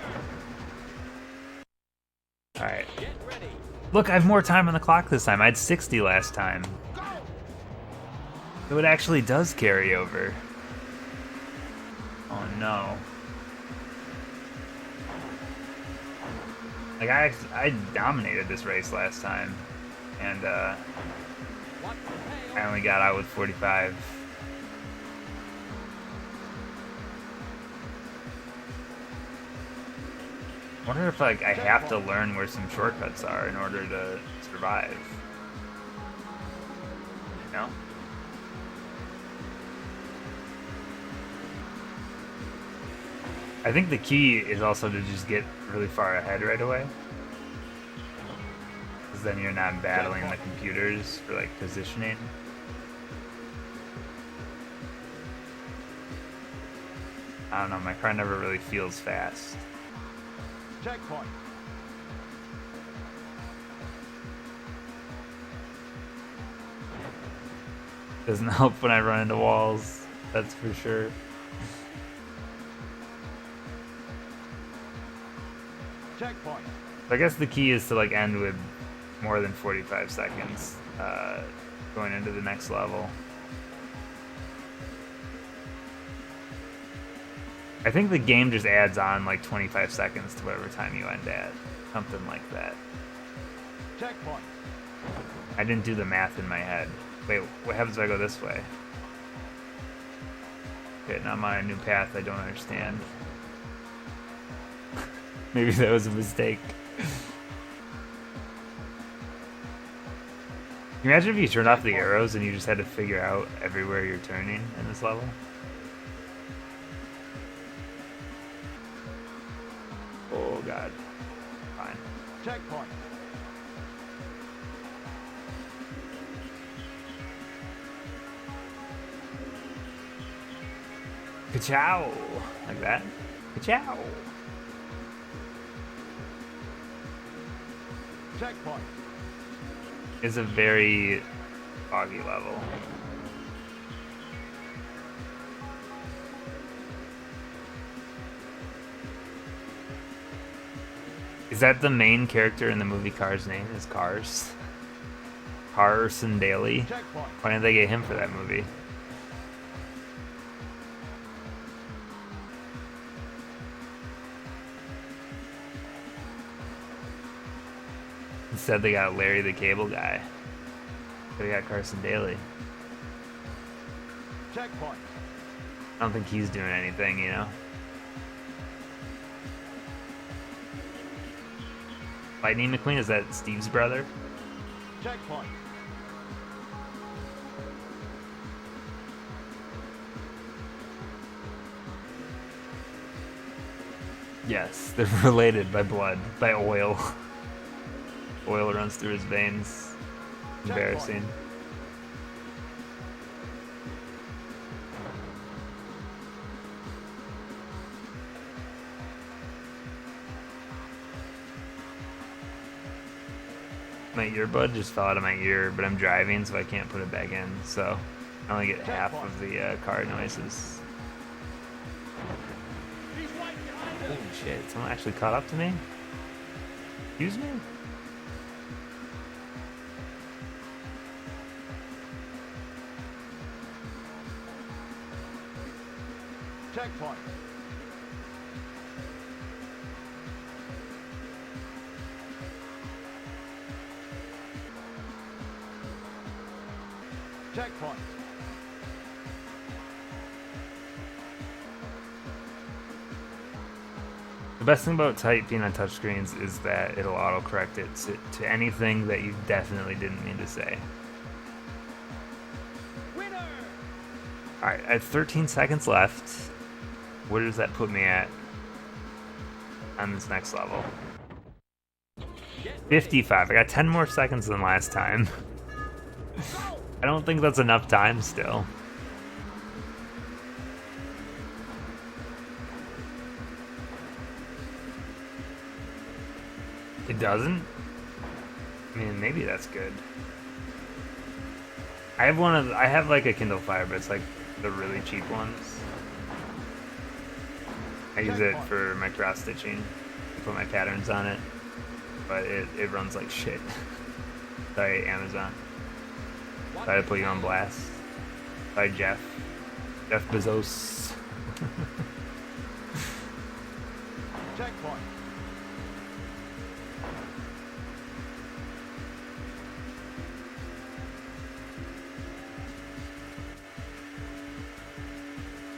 Alright. Get ready. Look, I have more time on the clock this time. I had 60 last time. Go. So it actually does carry over. Oh no. Like, I dominated this race last time, and Watch your I tail. only got out with 45. I wonder if, like, I have to learn where some shortcuts are in order to survive. You know? I think the key is also to just get really far ahead right away. Because then you're not battling the computers for, like, positioning. I don't know, my car never really feels fast. Checkpoint. Doesn't help when I run into walls, that's for sure. Checkpoint. I guess the key is to, like, end with more than 45 seconds going into the next level. I think the game just adds on like 25 seconds to whatever time you end at. Something like that. Checkpoint. I didn't do the math in my head. Wait, what happens if I go this way? Okay, now I'm on a new path I don't understand. Maybe that was a mistake. Can you imagine if you turned off the arrows and you just had to figure out everywhere you're turning in this level? Oh god. Fine. Checkpoint. Ka-chow! Like that. Ka-chow! Checkpoint. It's a very foggy level. Is that the main character in the movie Cars' name? Is Cars? Carson Daly? Checkpoint. Why didn't they get him for that movie? Instead they got Larry the Cable Guy. They got Carson Daly. Checkpoint. I don't think he's doing anything, you know? Lightning McQueen, is that Steve's brother? Checkpoint. Yes, they're related by blood, by oil. Oil runs through his veins. Embarrassing. My earbud just fell out of my ear, but I'm driving, so I can't put it back in. So I only get half of the car noises. He's right behind Holy us. shit, someone actually caught up to me? Excuse me? Checkpoint. Checkpoint. The best thing about typing on touchscreens is that it'll autocorrect it to anything that you definitely didn't mean to say. Winner. Alright, I have 13 seconds left. Where does that put me at on this next level? 55. I got 10 more seconds than last time. I don't think that's enough time still. It doesn't? I mean, maybe that's good. I have like a Kindle Fire, but it's like the really cheap ones. I use it for my cross stitching. I put my patterns on it, but it runs like shit. Sorry, Amazon. Try to put you on blast. By Jeff Bezos. Checkpoint.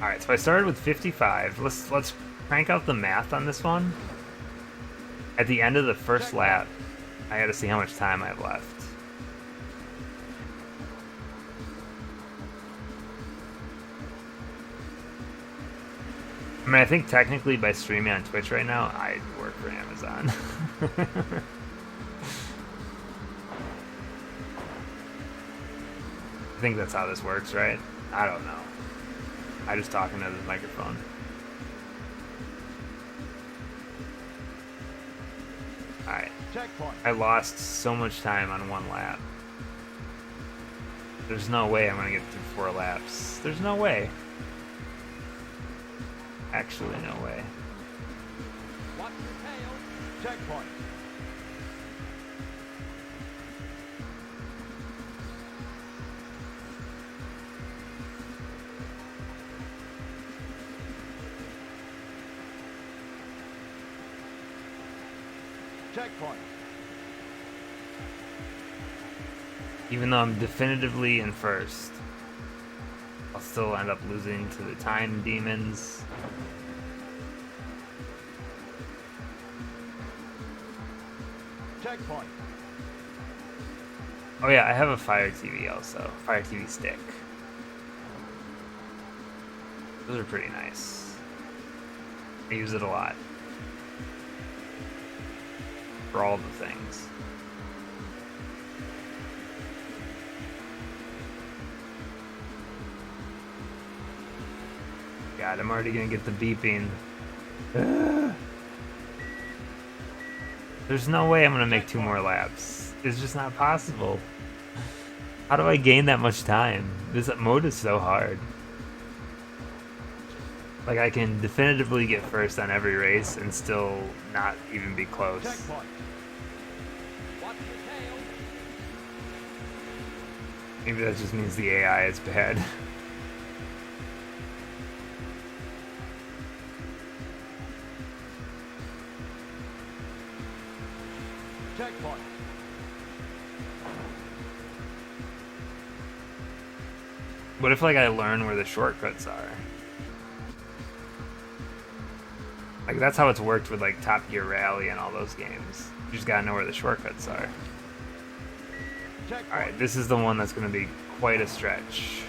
Alright, so I started with 55. Let's crank out the math on this one. At the end of the first lap, I gotta see how much time I have left. I mean, I think technically by streaming on Twitch right now, I work for Amazon. I think that's how this works, right? I don't know. I just talk into the microphone. Alright. Checkpoint. I lost so much time on one lap. There's no way I'm gonna get through 4 laps. There's no way. Actually, no way. Watch your tail. Checkpoint. Checkpoint. Even though I'm definitively in first, I'll still end up losing to the time demons. Checkpoint. Oh yeah, I have a Fire TV also. Fire TV stick. Those are pretty nice. I use it a lot. For all the things. God, I'm already gonna get the beeping. There's no way I'm gonna make 2 more laps. It's just not possible. How do I gain that much time? This mode is so hard. Like, I can definitively get first on every race and still not even be close. Checkpoint. Watch your tail. Maybe that just means the AI is bad. Checkpoint. What if, like, I learn where the shortcuts are? Like, that's how it's worked with, like, Top Gear Rally and all those games. You just gotta know where the shortcuts are. Checkpoint. Alright, this is the one that's gonna be quite a stretch.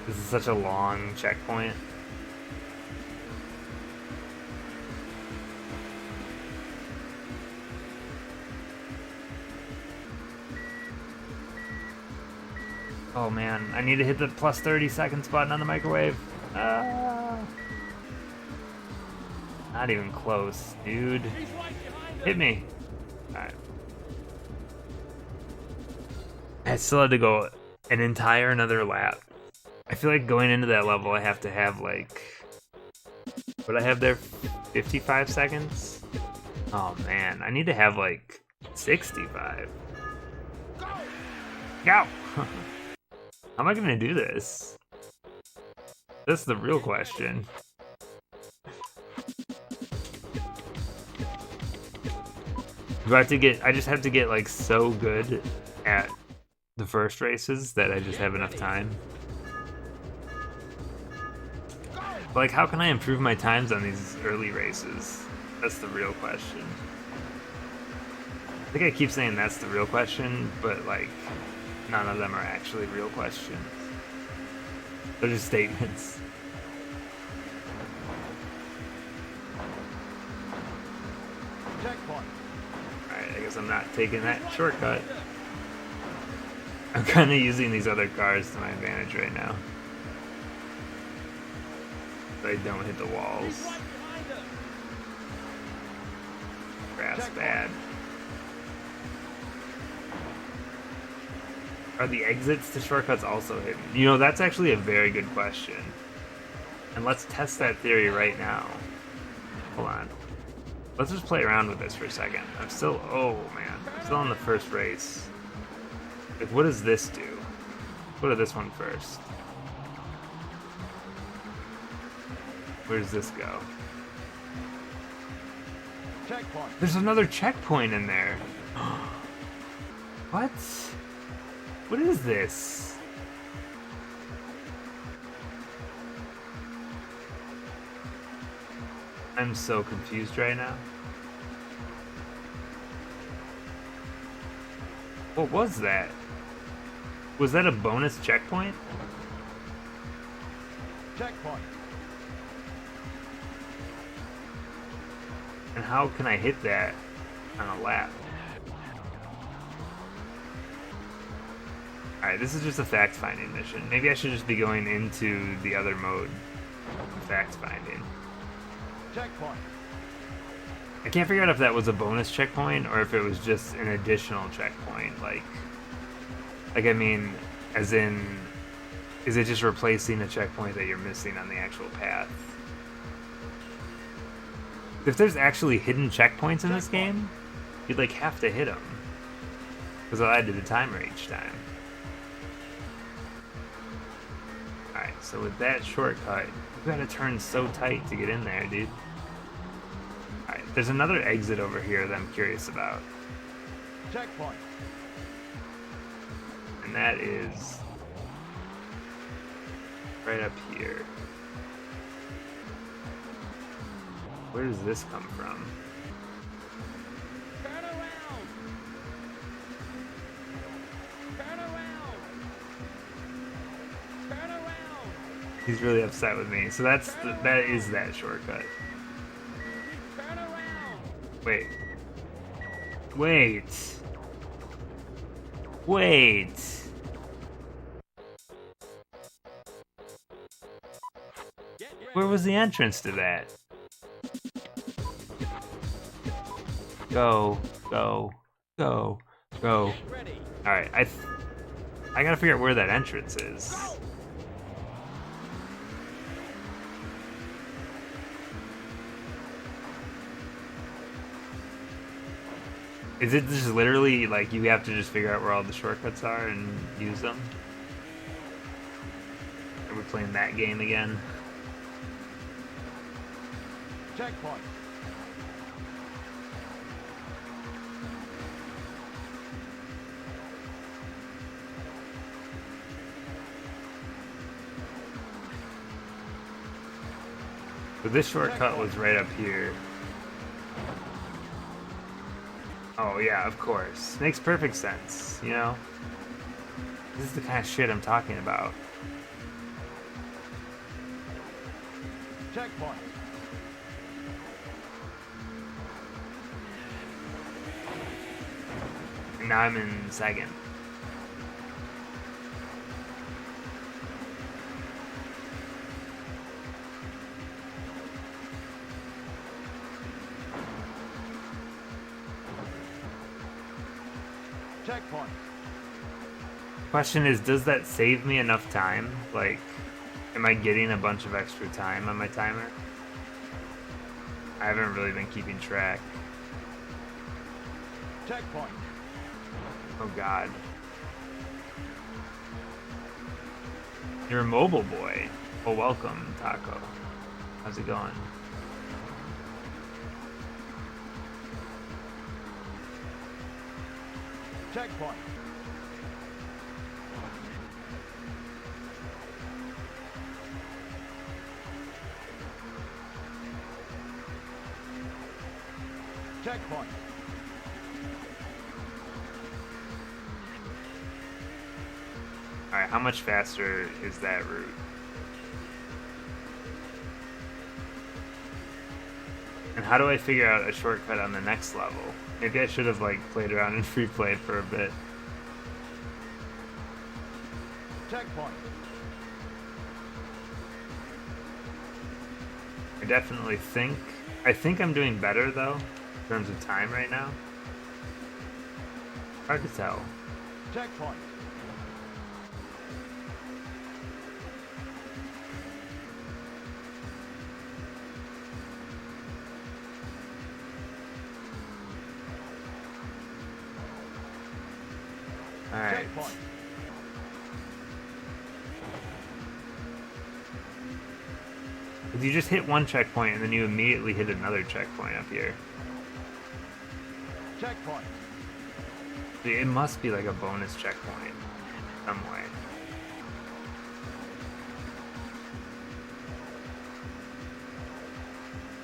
This is such a long checkpoint. Oh man, I need to hit the plus 30 seconds button on the microwave. Ah. Not even close, dude. He's right behind us. Hit me. Alright. I still had to go an entire another lap. I feel like going into that level I have to have like... What I have there? 55 seconds? Oh man, I need to have like 65. Go. Go! How am I gonna do this? That's the real question. Do I have to get, I just have to get like so good at the first races that I just have enough time. But like, how can I improve my times on these early races? That's the real question. I think I keep saying that's the real question, but like, none of them are actually real questions. They're just statements. Checkpoint. Alright, I guess I'm not taking that shortcut. I'm kind of using these other cars to my advantage right now. So I don't hit the He's walls. right behind us. Grass bad. Are the exits to shortcuts also hidden? You know, that's actually a very good question. And let's test that theory right now. Hold on. Let's just play around with this for a second. I'm still, oh man, I'm still on the first race. Like, what does this do? Go to this one first. Where does this go? Checkpoint. There's another checkpoint in there. What? What is this? I'm so confused right now. What was that? Was that a bonus checkpoint? Checkpoint. And how can I hit that on a lap? Alright, this is just a fact-finding mission. Maybe I should just be going into the other mode. Fact-finding. Checkpoint. I can't figure out if that was a bonus checkpoint or if it was just an additional checkpoint. Like I mean, as in, is it just replacing a checkpoint that you're missing on the actual path? If there's actually hidden checkpoints in this game, you'd like have to hit them. Because I'll add to the timer each time. Alright, so with that shortcut, you gotta turn so tight to get in there, dude. Alright, There's another exit over here that I'm curious about. Checkpoint. And that is right up here. Where does this come from? Turn around. Turn around. Turn around. He's really upset with me. So that is that shortcut. Turn around. Wait. Wait. Wait. Get ready. Where was the entrance to that? Go, go, go, go. Get ready. All right, I gotta figure out where that entrance is. Go. Is it just literally like you have to just figure out where all the shortcuts are and use them? Are we playing that game again? Checkpoint. So this shortcut was right up here. Oh yeah, of course. Makes perfect sense, you know? This is the kind of shit I'm talking about. Checkpoint. And now I'm in second. Checkpoint. Question is, does that save me enough time? Like, am I getting a bunch of extra time on my timer? I haven't really been keeping track. Checkpoint. Oh god. You're a mobile boy. Well, welcome, Taco. How's it going? Checkpoint. Checkpoint. Alright, how much faster is that route? And how do I figure out a shortcut on the next level? Maybe I should have like played around in free play for a bit. Checkpoint. I think I'm doing better though, in terms of time right now. Hard to tell. Checkpoint. Alright. Checkpoint. If you just hit one checkpoint and then you immediately hit another checkpoint up here. Checkpoint. It must be like a bonus checkpoint some way.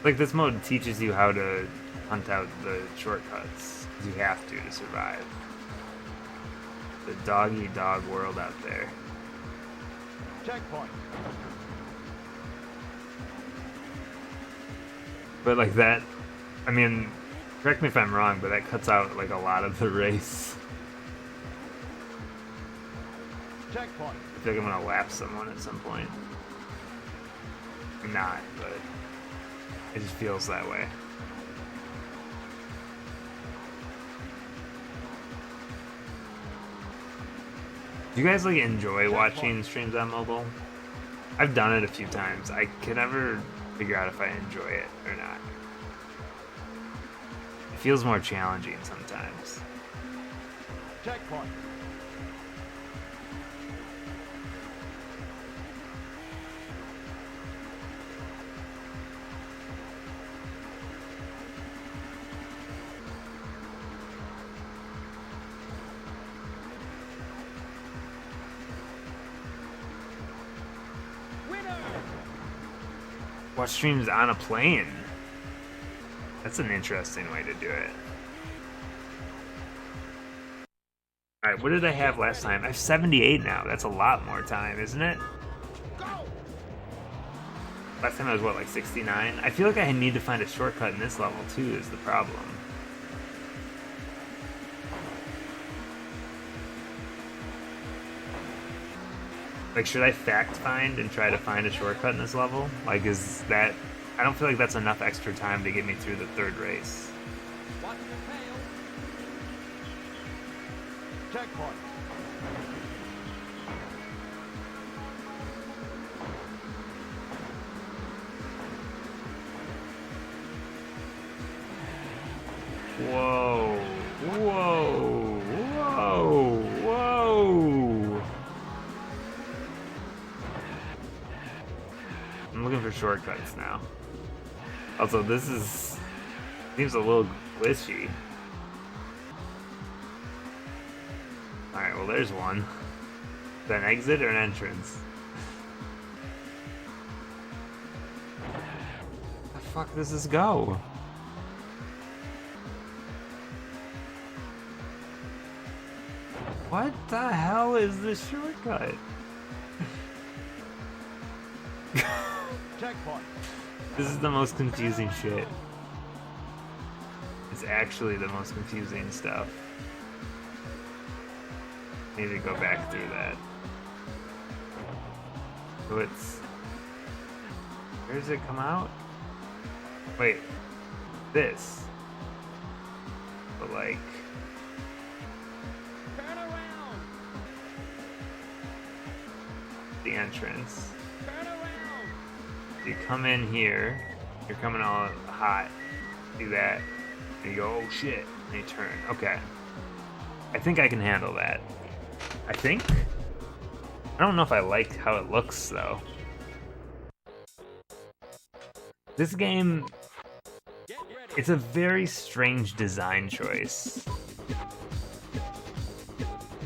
Like this mode teaches you how to hunt out the shortcuts. 'Cause you have to survive. The dog-eat-dog world out there. Checkpoint. But like that, I mean, correct me if I'm wrong, but that cuts out like a lot of the race. Checkpoint. I feel like I'm gonna lap someone at some point. I'm not, but it just feels that way. Do you guys like enjoy watching streams on mobile? I've done it a few times. I can never figure out if I enjoy it or not. It feels more challenging sometimes. Checkpoint. Watch streams on a plane. That's an interesting way to do it. Alright, what did I have last time? I have 78 now. That's a lot more time, isn't it? Last time I was, what, like 69? I feel like I need to find a shortcut in this level, too, is the problem. Like, should I fact find and try to find a shortcut in this level? Like, is that... I don't feel like that's enough extra time to get me through the third race. Watch your tail. Checkpoint. Whoa. Whoa. Whoa. Whoa. I'm looking for shortcuts now. Also, this seems a little glitchy. Alright, well there's one. Is that an exit or an entrance? Where the fuck does this go? What the hell is this shortcut? Checkpoint. This is the most confusing shit. It's actually the most confusing stuff. Need to go back through that. So it's... Where does it come out? Wait. This. But like... Turn around. The entrance. Turn around. You come in here, you're coming all hot, do that, and you go, oh shit, and you turn. Okay. I think I can handle that. I think? I don't know if I like how it looks, though. This game, Get ready. it's a very strange design choice.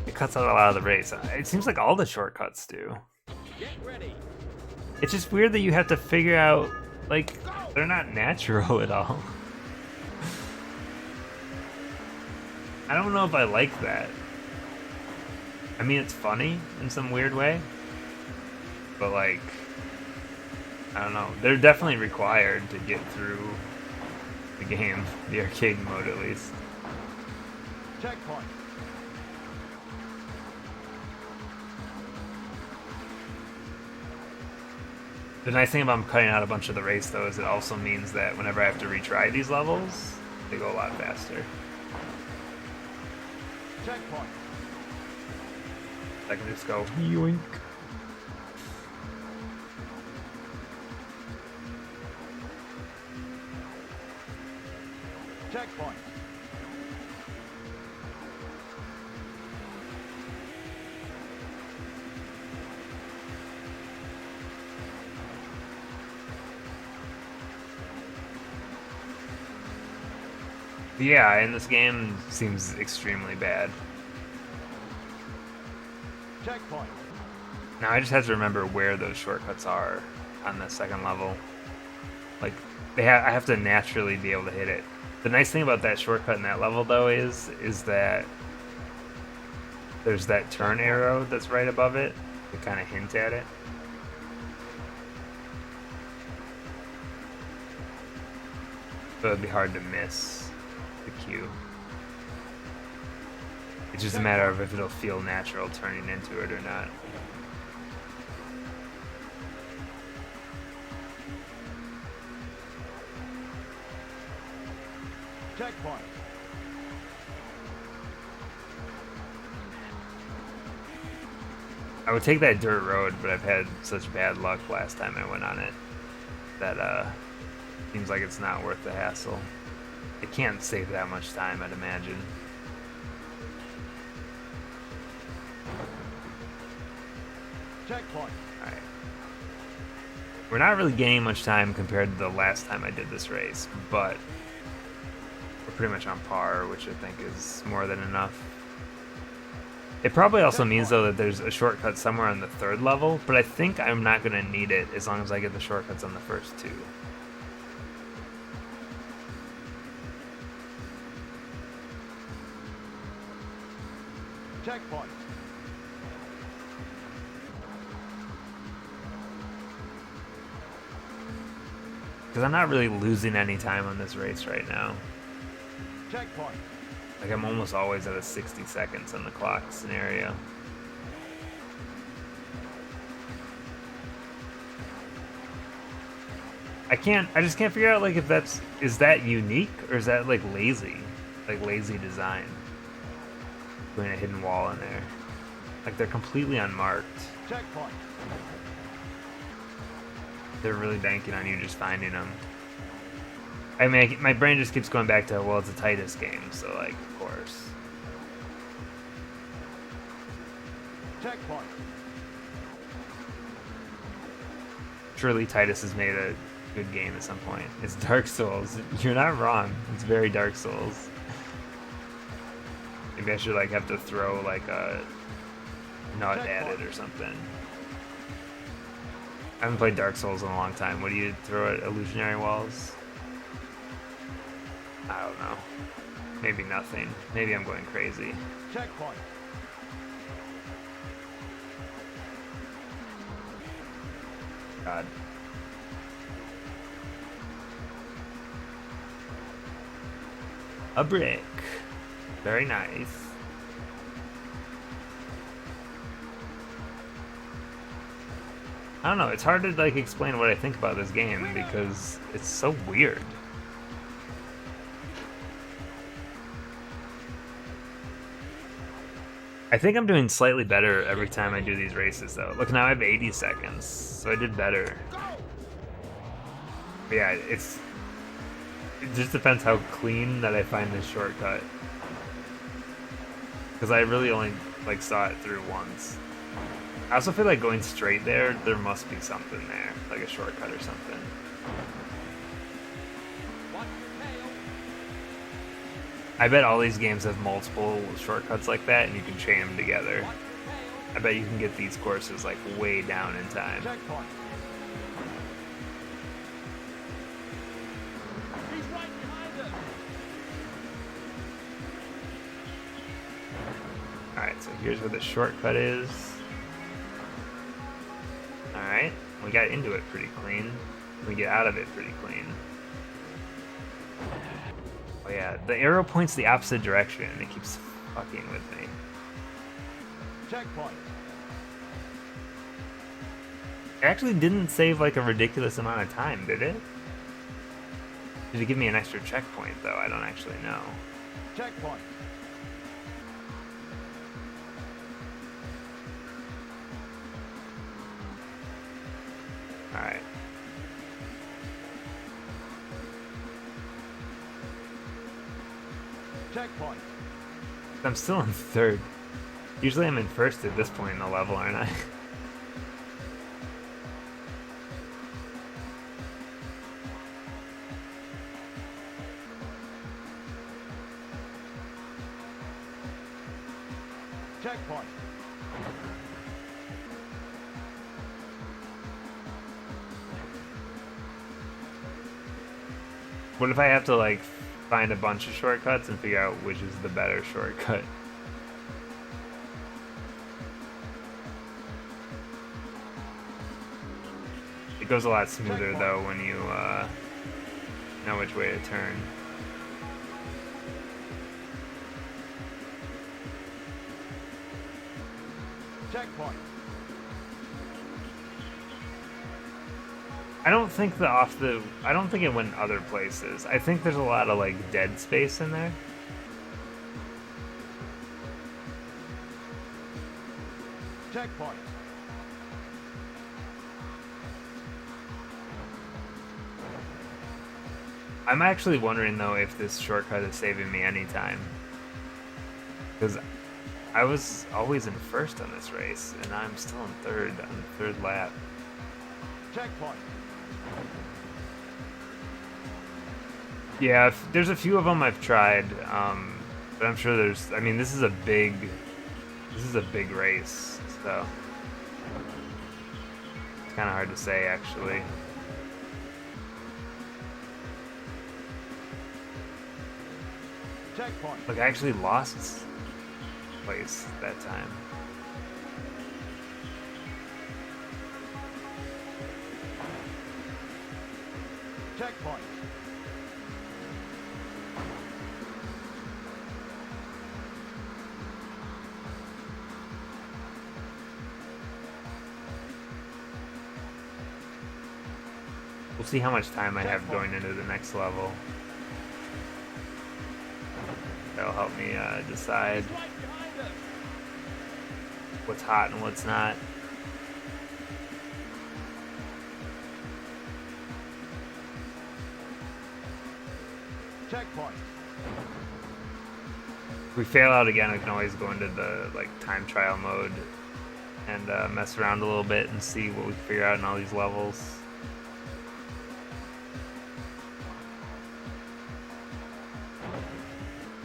It cuts out a lot of the race. It seems like all the shortcuts do. Get ready. It's just weird that you have to figure out, like, they're not natural at all. I don't know if I like that. I mean, it's funny in some weird way, but like, I don't know. They're definitely required to get through the game, the arcade mode at least. Checkpoint. The nice thing about cutting out a bunch of the race, though, is it also means that whenever I have to retry these levels, they go a lot faster. Checkpoint. I can just go yoink. Checkpoint. Yeah, and this game seems extremely bad. Checkpoint. Now I just have to remember where those shortcuts are on the second level. Like, I have to naturally be able to hit it. The nice thing about that shortcut in that level, though, is that there's that turn arrow that's right above it to kind of hint at it. So it'd be hard to miss the cue. It's just a matter of if it'll feel natural turning into it or not. Checkpoint. I would take that dirt road, but I've had such bad luck last time I went on it that seems like it's not worth the hassle. It can't save that much time, I'd imagine. Checkpoint. Alright. We're not really gaining much time compared to the last time I did this race, but we're pretty much on par, which I think is more than enough. It probably also means, though, that there's a shortcut somewhere on the 3rd level, but I think I'm not going to need it as long as I get the shortcuts on the first 2. Checkpoint. Because I'm not really losing any time on this race right now. Checkpoint. Like, I'm almost always at a 60 seconds on the clock scenario. I just can't figure out, like, if is that unique, or is that, like, lazy? Like, lazy design. Putting a hidden wall in there. Like, they're completely unmarked. Checkpoint. They're really banking on you just finding them. I mean, my brain just keeps going back to, well, it's a Titus game, so, like, of course. Checkpoint. Surely Titus has made a good game at some point. It's Dark Souls. You're not wrong. It's very Dark Souls. Maybe I should, like, have to throw, like, a nut at it or something. I haven't played Dark Souls in a long time. What do you throw at illusionary walls? I don't know. Maybe nothing. Maybe I'm going crazy. Checkpoint. God. A brick. Very nice. I don't know, it's hard to, like, explain what I think about this game because it's so weird. I think I'm doing slightly better every time I do these races, though. Look, now I have 80 seconds, so I did better. But yeah, it just depends how clean that I find this shortcut. Because I really only, like, saw it through once. I also feel like going straight there must be something there, like a shortcut or something. Watch your tail. I bet all these games have multiple shortcuts like that, and you can chain them together. Watch your tail. I bet you can get these courses, like, way down in time. Checkpoint. He's right behind us. Alright, so here's where the shortcut is. Alright, we got into it pretty clean. We get out of it pretty clean. Oh yeah, the arrow points the opposite direction and it keeps fucking with me. Checkpoint. It actually didn't save, like, a ridiculous amount of time, did it? Did it give me an extra checkpoint, though? I don't actually know. Checkpoint. Alright. Checkpoint. I'm still in 3rd. Usually I'm in 1st at this point in the level, aren't I? Checkpoint. What if I have to, like, find a bunch of shortcuts and figure out which is the better shortcut? It goes a lot smoother, though, when you know which way to turn. Checkpoint. I don't think I don't think it went other places. I think there's a lot of, like, dead space in there. Checkpoint. I'm actually wondering, though, if this shortcut is saving me any time. Because I was always in 1st on this race, and I'm still in 3rd on the 3rd lap. Checkpoint. Yeah, there's a few of them I've tried, but I'm sure I mean, this is a big This is a big race, so it's kind of hard to say actually. Checkpoint. Look, I actually lost place that time. Checkpoint. We'll see how much time I have going into the next level. That'll help me decide Right behind us. what's hot and what's not. Checkpoint. If we fail out again, we can always go into the time trial mode and mess around a little bit and see what we can figure out in all these levels.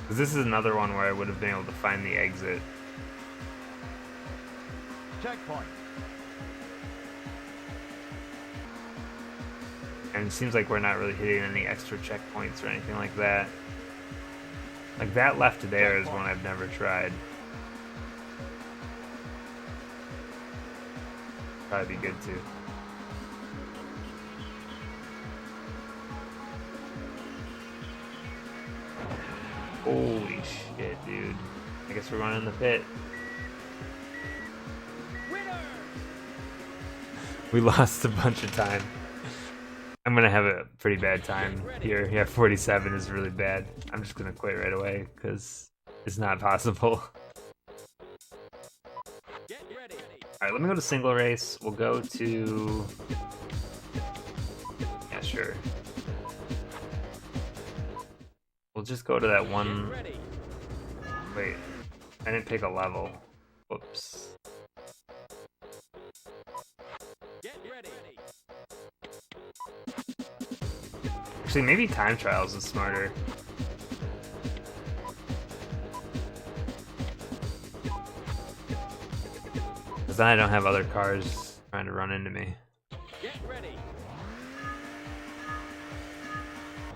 Because this is another one where I would have been able to find the exit. Checkpoint. And it seems like we're not really hitting any extra checkpoints or anything like that. Like that left there is one I've never tried. Probably be good too. Holy shit, dude. I guess we're running the pit. Winner. We lost a bunch of time. I'm gonna have a pretty bad time here. Yeah, 47 is really bad. I'm just gonna quit right away because it's not possible. Get ready. Alright, let me go to single race. We'll go to... Yeah, sure. We'll just go to that one... Get ready. Wait, I didn't pick a level. Whoops. Get ready. Actually, maybe time trials is smarter. Because then I don't have other cars trying to run into me. Get ready.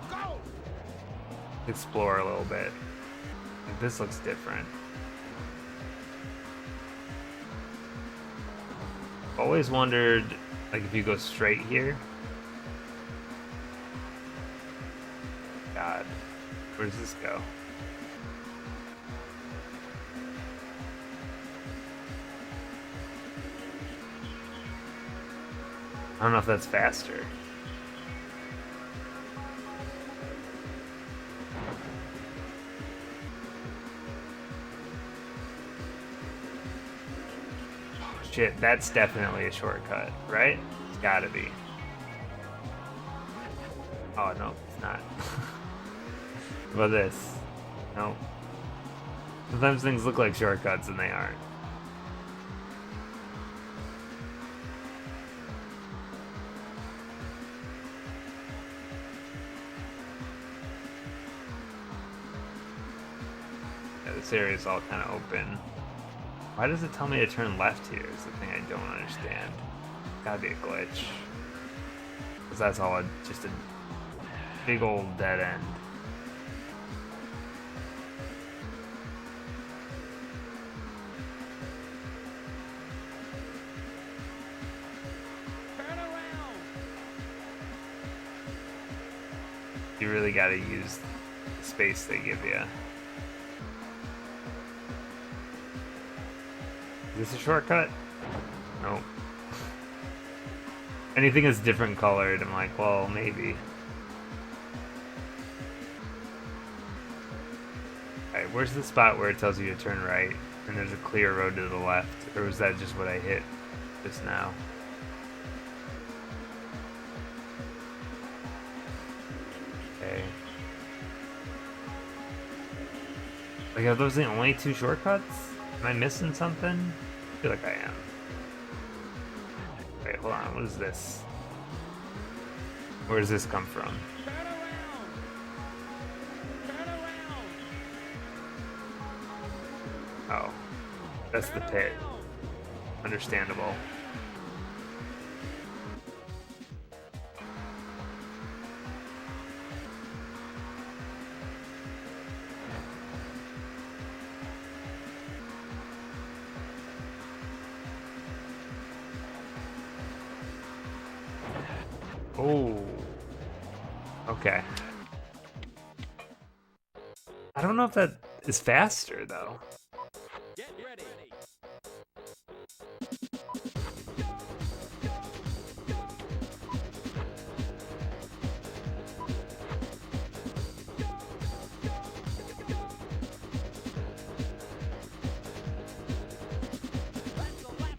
Go. Explore a little bit. Like, this looks different. Always wondered, like, if you go straight here. God, where does this go? I don't know if that's faster. Oh, shit, that's definitely a shortcut, right? It's gotta be. Oh, no, it's not. What about this? No. Sometimes things look like shortcuts and they aren't. Yeah, this area is all kind of open. Why does it tell me to turn left here is the thing I don't understand. Gotta be a glitch. Because that's all just a big old dead end. Turn around. You really gotta use the space they give you. Is this a shortcut? Nope. Anything that's different colored, I'm like, well, maybe. Alright, where's the spot where it tells you to turn right and there's a clear road to the left? Or was that just what I hit just now? Okay. Like, are those the only two shortcuts? Am I missing something? I feel like I am. Wait, hold on, what is this? Where does this come from? Turn around. Turn around. Oh. That's the pit. Understandable. Oh. Okay. I don't know if that is faster though. Get ready.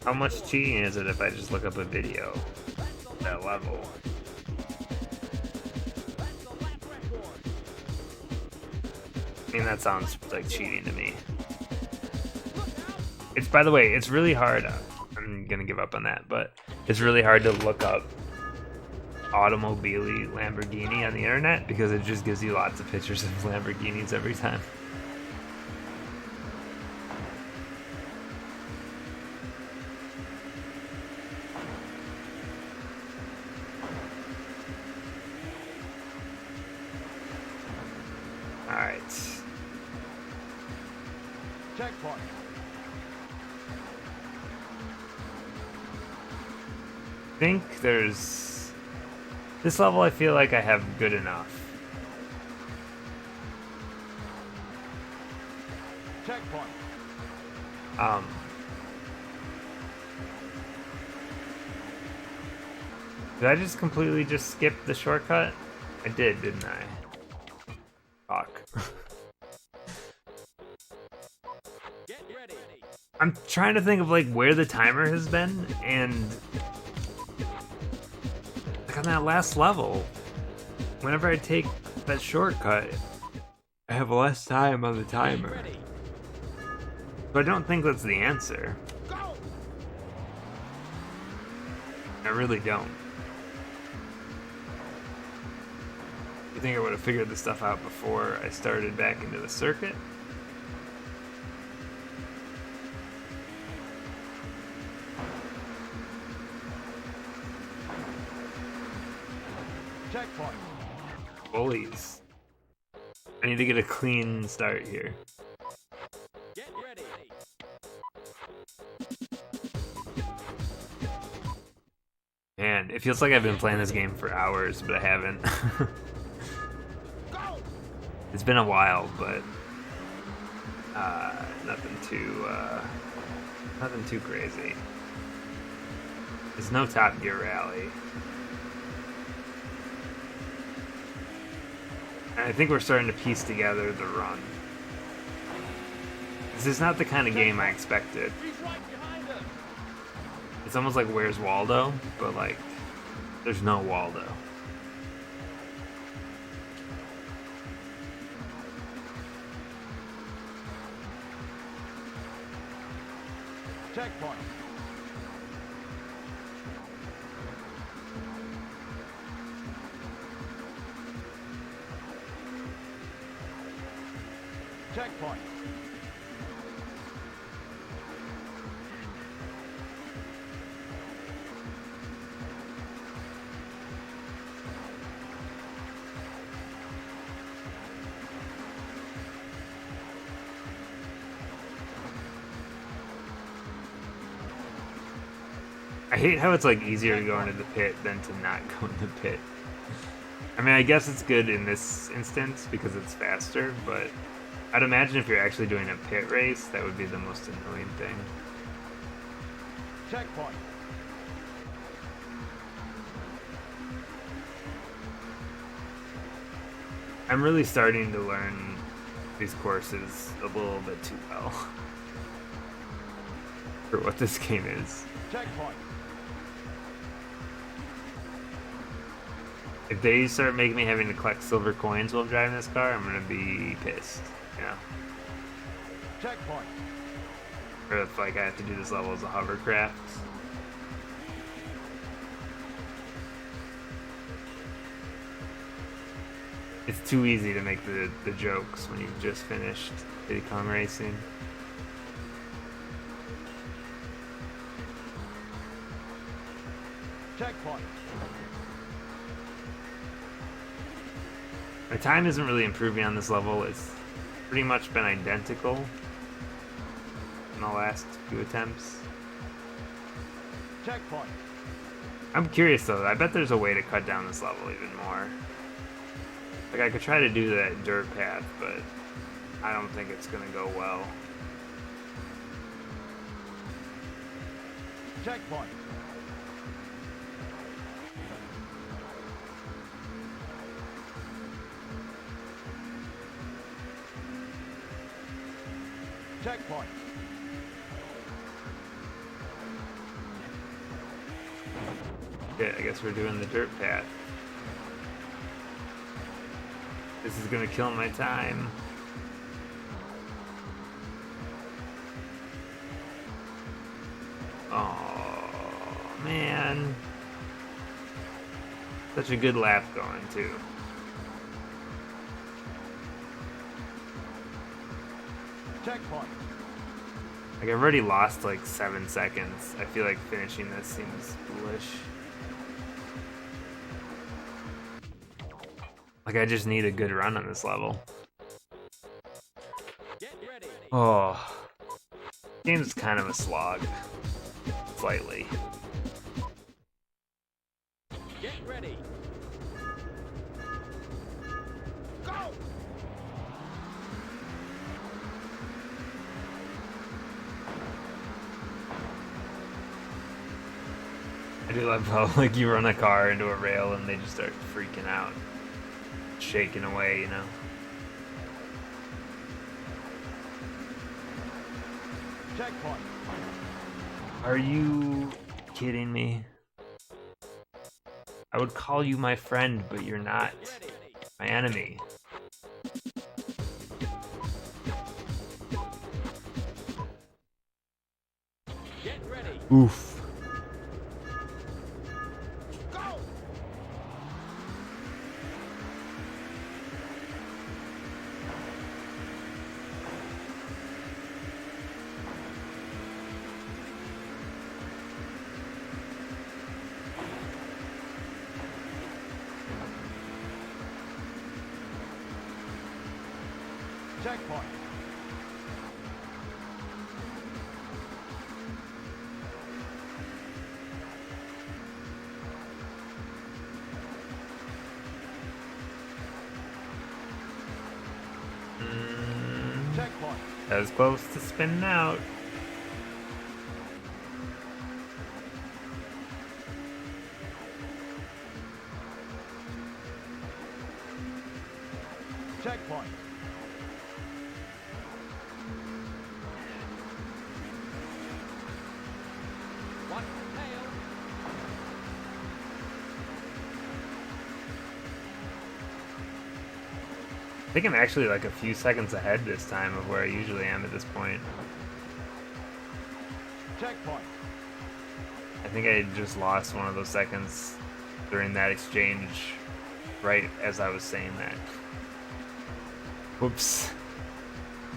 How much cheating is it if I just look up a video? That level. I mean, that sounds like cheating to me. It's, by the way, it's really hard. I'm gonna give up on that, but it's really hard to look up Automobili Lamborghini on the internet because it just gives you lots of pictures of Lamborghinis every time. Alright. Checkpoint. I think there's... This level I feel like I have good enough. Checkpoint. Did I just completely just skip the shortcut? I did, didn't I? Fuck. Get ready. I'm trying to think of like where the timer has been, and like on that last level, whenever I take that shortcut, I have less time on the timer. Ready. But I don't think that's the answer. Go. I really don't. You think I would have figured this stuff out before I started back into the circuit? Checkpoint. Bullies. I need to get a clean start here. Get ready. Man, it feels like I've been playing this game for hours, but I haven't. Go. It's been a while, but nothing too crazy. There's no Top Gear rally. And I think we're starting to piece together the run. This is not the kind of game I expected. He's right behind us. It's almost like Where's Waldo, but like, there's no Waldo. Checkpoint. Checkpoint. I hate how it's like easier to go into the pit than to not go in the pit. I mean, I guess it's good in this instance because it's faster, but I'd imagine if you're actually doing a pit race, that would be the most annoying thing. Checkpoint. I'm really starting to learn these courses a little bit too well for what this game is. Checkpoint. If they start making me having to collect silver coins while driving this car, I'm gonna be pissed. Yeah. Checkpoint. Or if like I have to do this level as a hovercraft. It's too easy to make the jokes when you've just finished Diddy Kong Racing. Checkpoint. My time isn't really improving on this level. It's pretty much been identical in the last few attempts. Checkpoint. I'm curious though, I bet there's a way to cut down this level even more. Like I could try to do that dirt path, but I don't think it's gonna go well. Checkpoint. Checkpoint. Okay, I guess we're doing the dirt path. This is gonna kill my time. Oh man. Such a good lap going too. Checkpoint. Like I've already lost like 7 seconds. I feel like finishing this seems foolish. Like I just need a good run on this level. Get ready. Oh, game's kind of a slog, slightly. Get ready. Go. I do love how like you run a car into a rail and they just start freaking out, shaking away, you know. Checkpoint. Are you kidding me? I would call you my friend, but you're not. My enemy. Get ready. Oof. Go. Checkpoint. Checkpoint. That was close to spinning out. Checkpoint. Watch the tail. I think I'm actually like a few seconds ahead this time of where I usually am at this point. Checkpoint. I think I just lost one of those seconds during that exchange right as I was saying that. Whoops.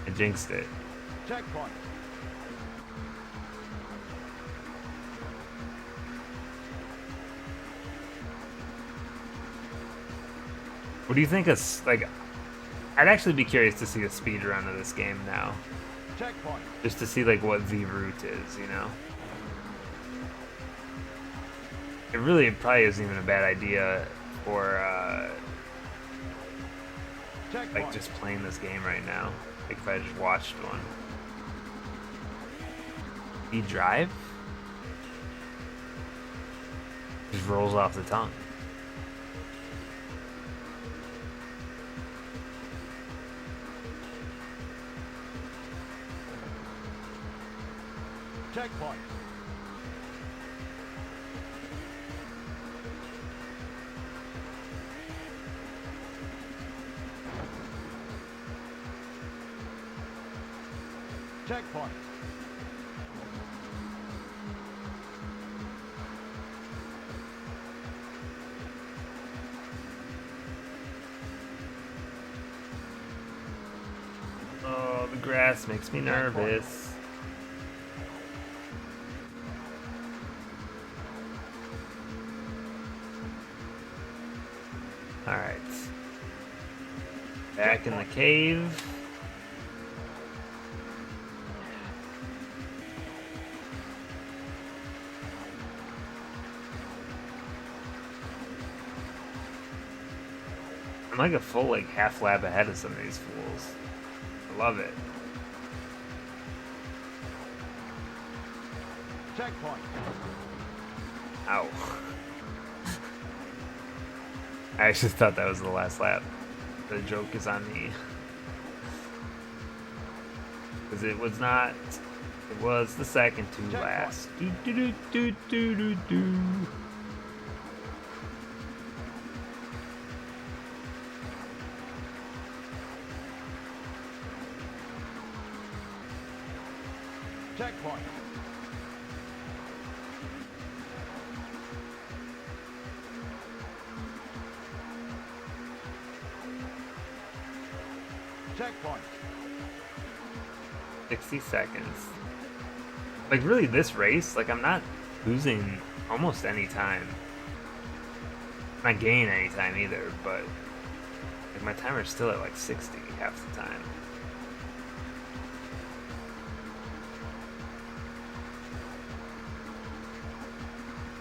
I jinxed it. Checkpoint. What do you think of, like, I'd actually be curious to see a speed run of this game now. Checkpoint. Just to see, like, what the route is, you know? It really probably isn't even a bad idea for, Checkpoint. like, just playing this game right now. Like, if I just watched one. Speed drive? Just rolls off the tongue. Checkpoint. Checkpoint. Oh, the grass makes me nervous. Alright. Back in the cave. I'm like a full like half lap ahead of some of these fools. I love it. Checkpoint. Ow. I actually thought that was the last lap. The joke is on me. Because it was not. It was the second to last. Do, do, do, do, do, do, do. Checkpoint. Checkpoint. 60 seconds. Like, really, this race, like, I'm not losing almost any time. I'm not gaining any time either, but like, my timer's still at like 60 half the time.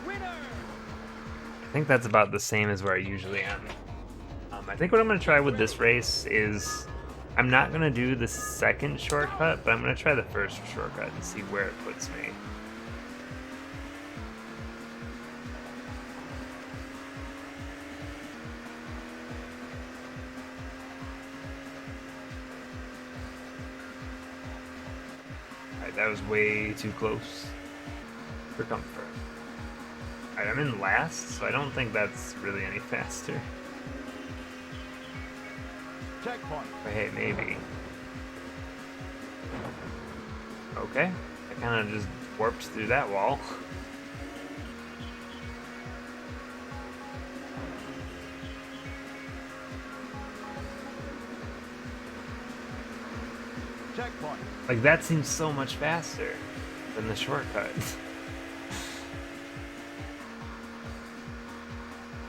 Winner. I think that's about the same as where I usually am. I think what I'm going to try with this race is I'm not going to do the second shortcut, but I'm going to try the first shortcut and see where it puts me. Alright, that was way too close for comfort. Alright, I'm in last, so I don't think that's really any faster. Checkpoint. But hey, maybe. Okay, I kind of just warped through that wall. Checkpoint. Like, that seems so much faster than the shortcut.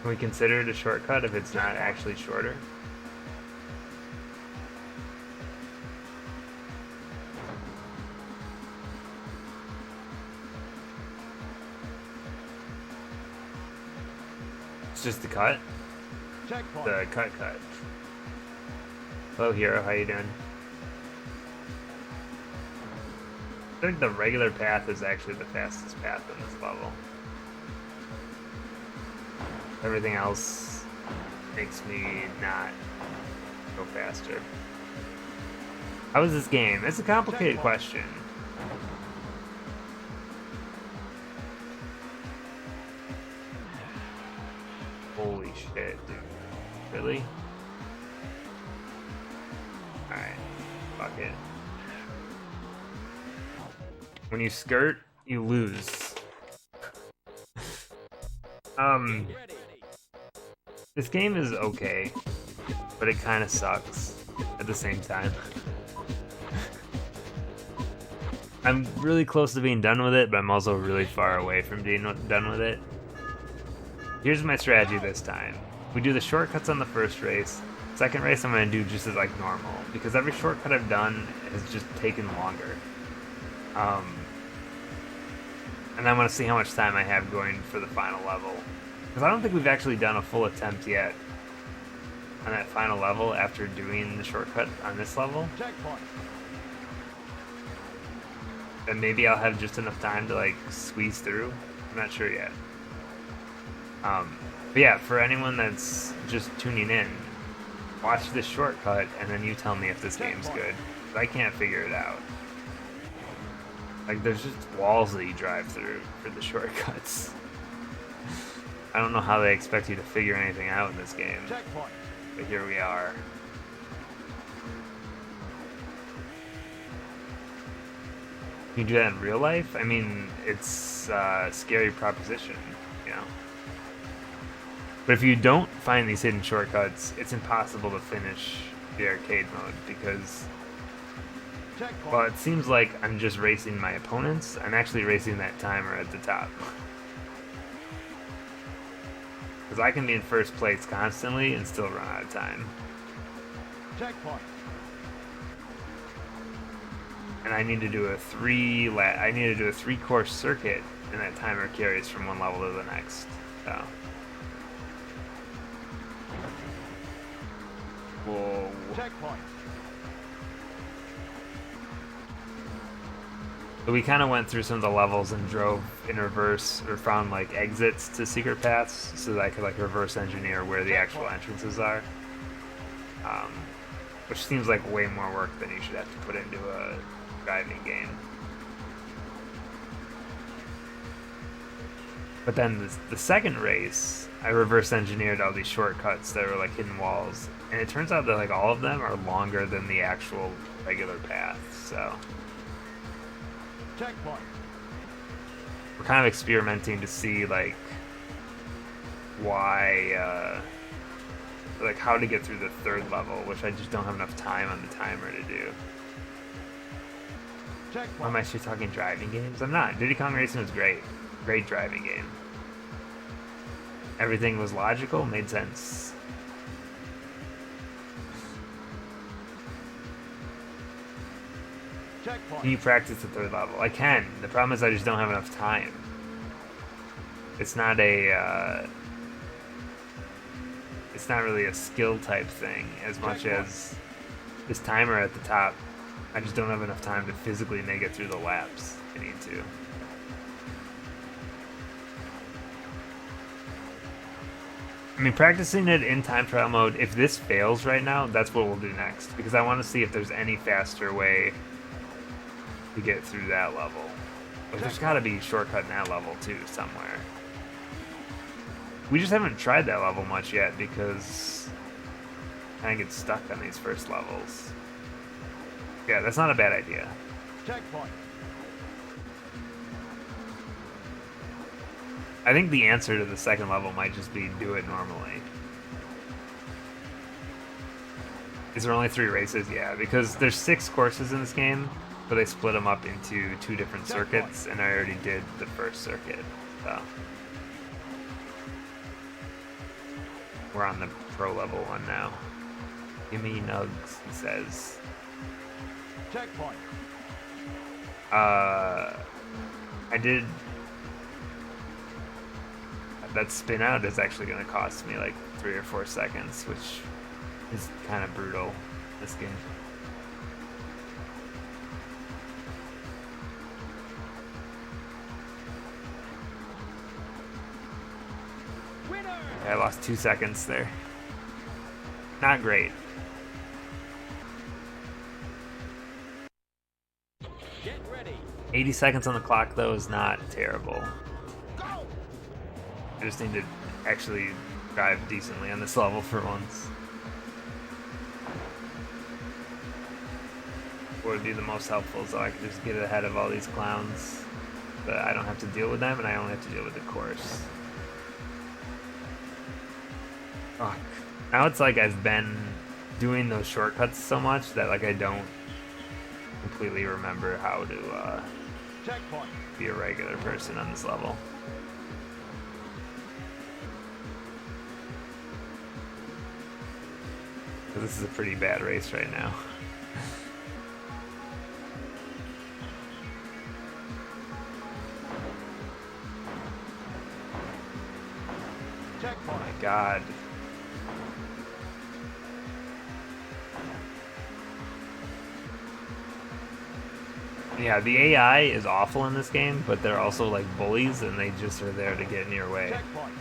Can we consider it a shortcut if it's not actually shorter? It's just the cut? Checkpoint. The cut. Hello, hero. How you doing? I think the regular path is actually the fastest path in this level. Everything else makes me not go faster. How is this game? It's a complicated question. Holy shit, dude. Really? Alright. Fuck it. When you skirt, you lose. This game is okay, but it kind of sucks at the same time. I'm really close to being done with it, but I'm also really far away from being done with it. Here's my strategy this time. We do the shortcuts on the first race. Second race I'm going to do just as like normal, because every shortcut I've done has just taken longer. And I want to see how much time I have going for the final level. Because I don't think we've actually done a full attempt yet on that final level after doing the shortcut on this level. Checkpoint. And maybe I'll have just enough time to like squeeze through. I'm not sure yet. But yeah, for anyone that's just tuning in, watch this shortcut and then you tell me if this game's good. 'Cause I can't figure it out. Like, there's just walls that you drive through for the shortcuts. I don't know how they expect you to figure anything out in this game, Checkpoint. but here we are. Can you do that in real life? I mean, it's a scary proposition, you know? But if you don't find these hidden shortcuts, it's impossible to finish the arcade mode because, Checkpoint. well, it seems like I'm just racing my opponents. I'm actually racing that timer at the top. Because I can be in first place constantly and still run out of time. Checkpoint. And I need to do a three-course circuit, and that timer carries from one level to the next. So. Whoa. Checkpoint. So we kind of went through some of the levels and drove in reverse, or found like exits to secret paths, so that I could like reverse engineer where the actual entrances are. Which seems like way more work than you should have to put into a driving game. But then the second race, I reverse engineered all these shortcuts that were like hidden walls, and it turns out that like all of them are longer than the actual regular path. So Checkpoint. we're kind of experimenting to see like why, like how to get through the third level, which I just don't have enough time on the timer to do. Checkpoint. Am I actually talking driving games? I'm not. Diddy Kong Racing was great. Great driving game. Everything was logical, made sense. Checkpoint. Can you practice the third level? I can. The problem is I just don't have enough time. It's not really a skill type thing as much as this timer at the top. I just don't have enough time to physically make it through the laps I need to. I mean, practicing it in time trial mode, if this fails right now, that's what we'll do next. Because I want to see if there's any faster way to get through that level. But there's got to be a shortcut in that level too, somewhere. We just haven't tried that level much yet because I kind of get stuck on these first levels. Yeah, that's not a bad idea. Checkpoint. I think the answer to the second level might just be do it normally. Is there only 3 races? Yeah, because there's 6 courses in this game, but they split them up into 2 different circuits, and I already did the first circuit. So we're on the pro level one now. Give me nugs, he says. Checkpoint. I did. That spin out is actually going to cost me like 3 or 4 seconds, which is kind of brutal, this game. Winner. I lost 2 seconds there. Not great. Get ready. 80 seconds on the clock, though, is not terrible. Go. I just need to actually drive decently on this level for once. What would be the most helpful so I could just get ahead of all these clowns, but I don't have to deal with them and I only have to deal with the course. Fuck. Now it's like I've been doing those shortcuts so much that like I don't completely remember how to Checkpoint. be a regular person on this level. This is a pretty bad race right now. Oh Checkpoint. my god. Yeah, the AI is awful in this game, but they're also like bullies and they just are there to get in your way. Checkpoint.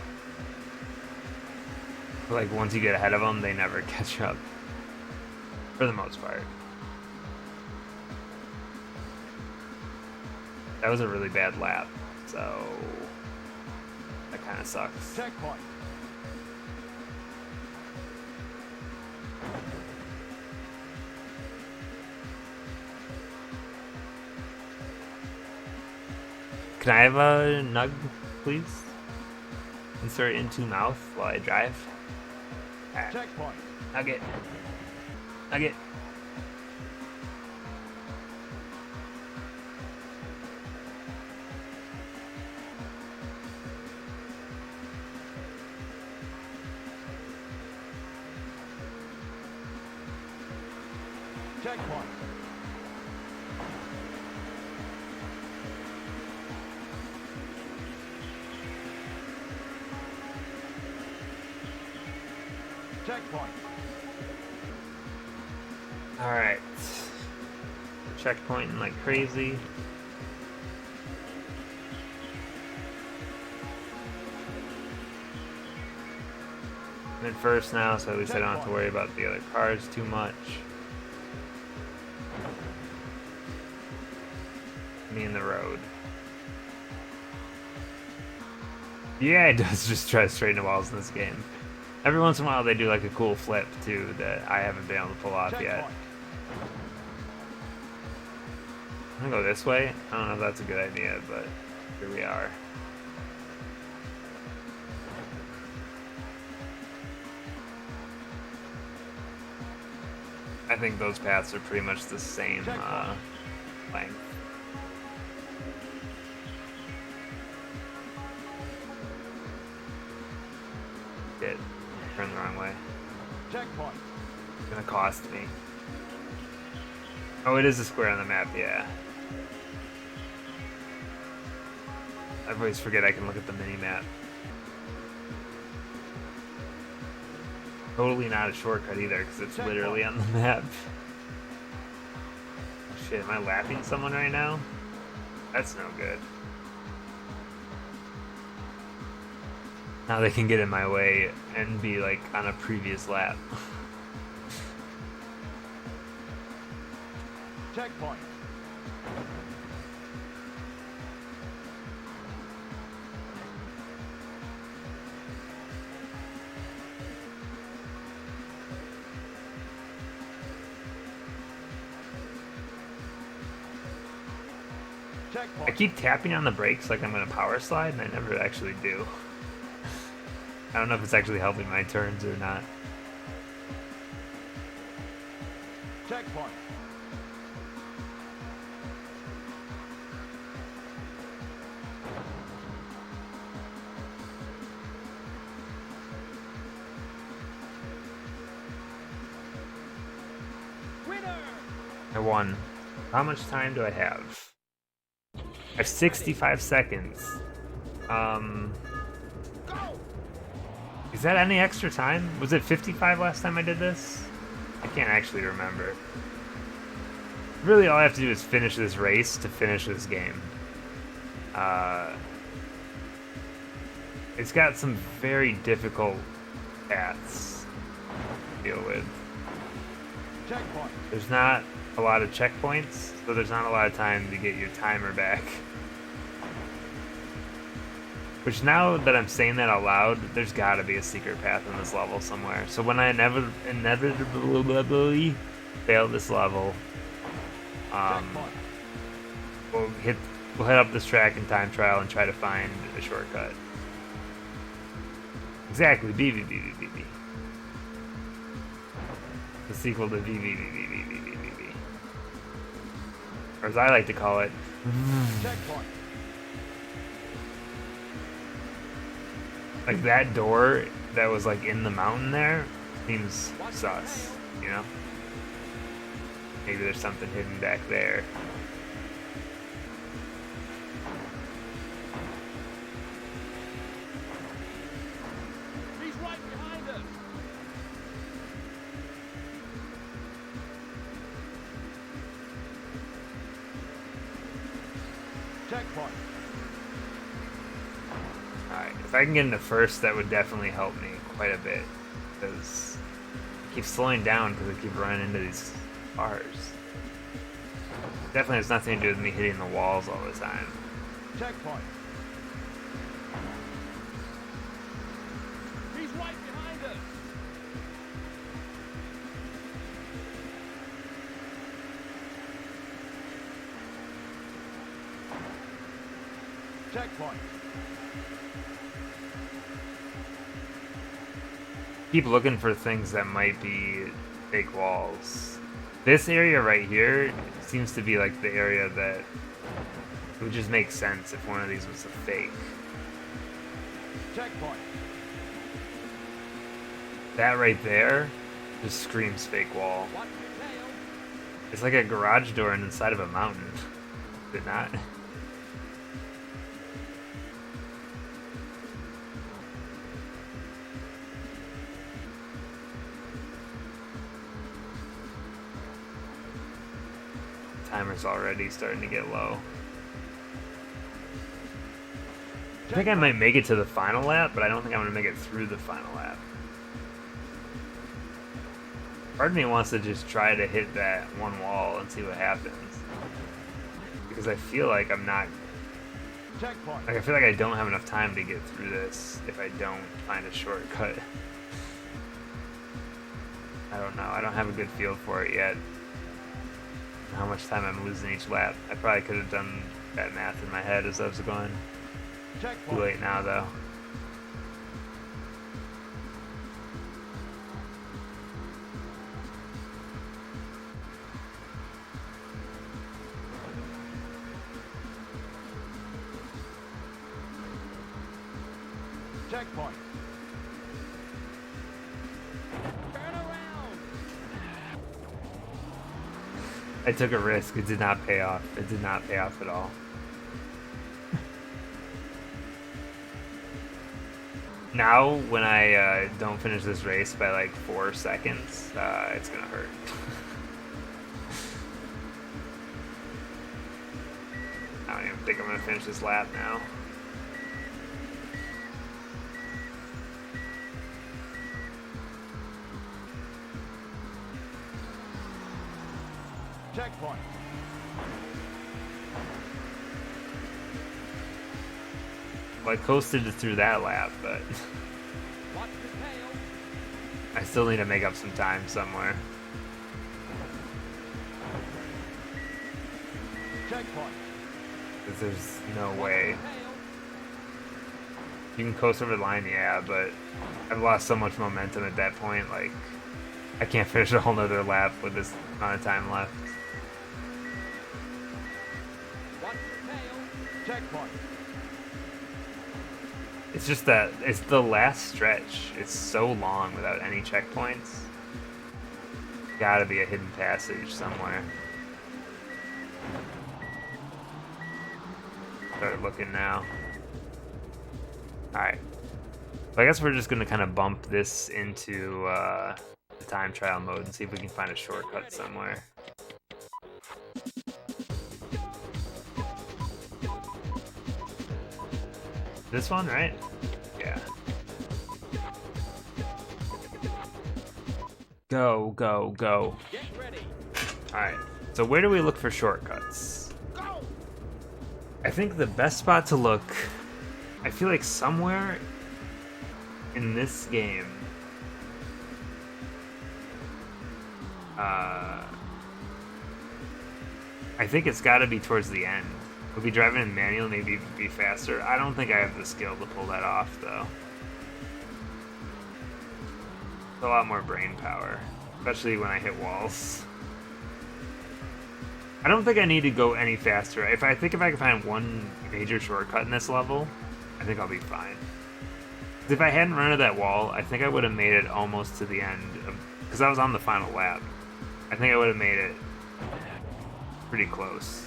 Like once you get ahead of them, they never catch up. For the most part. That was a really bad lap, so that kind of sucks. Checkpoint. Can I have a nug, please? Insert into mouth while I drive. Ah, Checkpoint. nugget. Nugget. Checkpoint. Checkpoint. Alright. Checkpointing like crazy. I'm in first now, so at least I don't have to worry about the other cars too much. Me in the road. Yeah, it does just try to straighten the walls in this game. Every once in a while they do like a cool flip too that I haven't been able to pull off yet. I'm gonna go this way. I don't know if that's a good idea, but here we are. I think those paths are pretty much the same length. Shit. Turn the wrong way. Checkpoint. It's gonna cost me. Oh, it is a square on the map, yeah. I always forget I can look at the mini-map. Totally not a shortcut either, because it's literally on the map. Oh, shit, am I lapping someone right now? That's no good. Now they can get in my way and be like on a previous lap. Checkpoint. I keep tapping on the brakes like I'm gonna power slide, and I never actually do. I don't know if it's actually helping my turns or not. Checkpoint. Winner. I won. How much time do I have? I have 65 seconds. Is that any extra time? Was it 55 last time I did this? I can't actually remember. Really, all I have to do is finish this race to finish this game. It's got some very difficult paths to deal with. Checkpoint. There's not a lot of checkpoints, so there's not a lot of time to get your timer back. Which, now that I'm saying that out loud, there's gotta be a secret path in this level somewhere. So when I inevitably fail this level, we'll head up this track in time trial and try to find a shortcut. Exactly, BBBBBB. The sequel to VVVVVVVV. Or as I like to call it, Checkpoint. like that door that was like in the mountain there seems sus, you know? Maybe there's something hidden back there. He's right behind us. Checkpoint. Alright, if I can get into first, that would definitely help me quite a bit. Because I keep slowing down because I keep running into these cars. Definitely has nothing to do with me hitting the walls all the time. Checkpoint. He's right behind us. Checkpoint. Keep looking for things that might be fake walls. This area right here seems to be like the area that would just make sense if one of these was a fake. Checkpoint. That right there just screams fake wall. Watch your tail. It's like a garage door inside of a mountain. Did not. Timer's already starting to get low. I think I might make it to the final lap, but I don't think I'm going to make it through the final lap. Part of me wants to just try to hit that one wall and see what happens. Because I feel like I'm not... Checkpoint. Like, I feel like I don't have enough time to get through this if I don't find a shortcut. I don't know. I don't have a good feel for it yet. How much time I'm losing each lap. I probably could have done that math in my head as I was going. Checkpoint. Too late now, though. Checkpoint. Turn around. I took a risk. It did not pay off. It did not pay off at all. Now, when I don't finish this race by like 4 seconds, it's gonna hurt. I don't even think I'm gonna finish this lap now. Checkpoint. Well, I coasted through that lap, but Watch the tail. I still need to make up some time somewhere. Checkpoint. Because there's no way. Tail. You can coast over the line, yeah, but I've lost so much momentum at that point, like, I can't finish a whole nother lap with this amount of time left. Watch the tail. Checkpoint. It's just that, it's the last stretch. It's so long without any checkpoints. Gotta be a hidden passage somewhere. Start looking now. Alright. So I guess we're just gonna kind of bump this into the time trial mode and see if we can find a shortcut somewhere. This one, right? Yeah. Go, go, go. Get ready. Alright, so where do we look for shortcuts? Go. I think the best spot to look, I feel like somewhere in this game, I think it's got to be towards the end. We'll be driving in manual, maybe be faster. I don't think I have the skill to pull that off, though. It's a lot more brain power, especially when I hit walls. I don't think I need to go any faster. I think if I can find one major shortcut in this level, I think I'll be fine. If I hadn't run into that wall, I think I would have made it almost to the end, because I was on the final lap. I think I would have made it pretty close.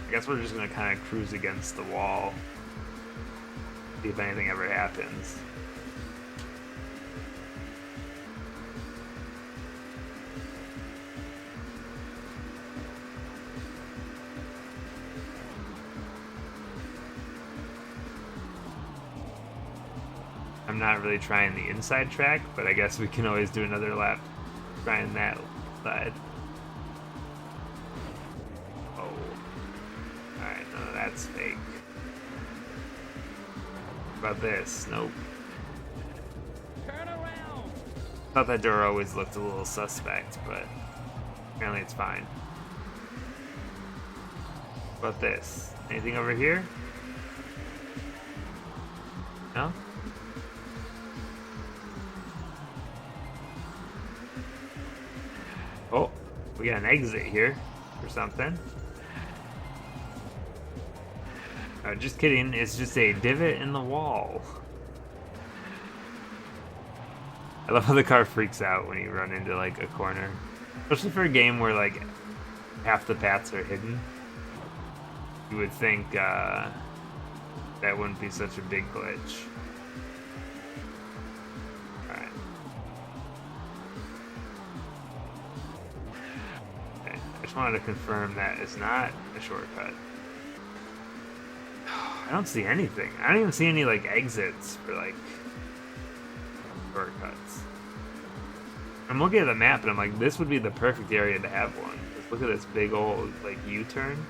I guess we're just going to kind of cruise against the wall, see if anything ever happens. I'm not really trying the inside track, but I guess we can always do another lap trying that side. Oh. Alright, no, that's fake. What about this? Nope. Turn around. Thought that door always looked a little suspect, but apparently it's fine. What about this? Anything over here? No? Oh, we got an exit here or something. Just kidding, it's just a divot in the wall. I love how the car freaks out when you run into like a corner, especially for a game where like half the paths are hidden. You would think that wouldn't be such a big glitch. Alright. Okay. I just wanted to confirm that it's not a shortcut. I don't see anything. I don't even see any like exits for like shortcuts. I'm looking at the map and I'm like, this would be the perfect area to have one. Just look at this big old like U-turn.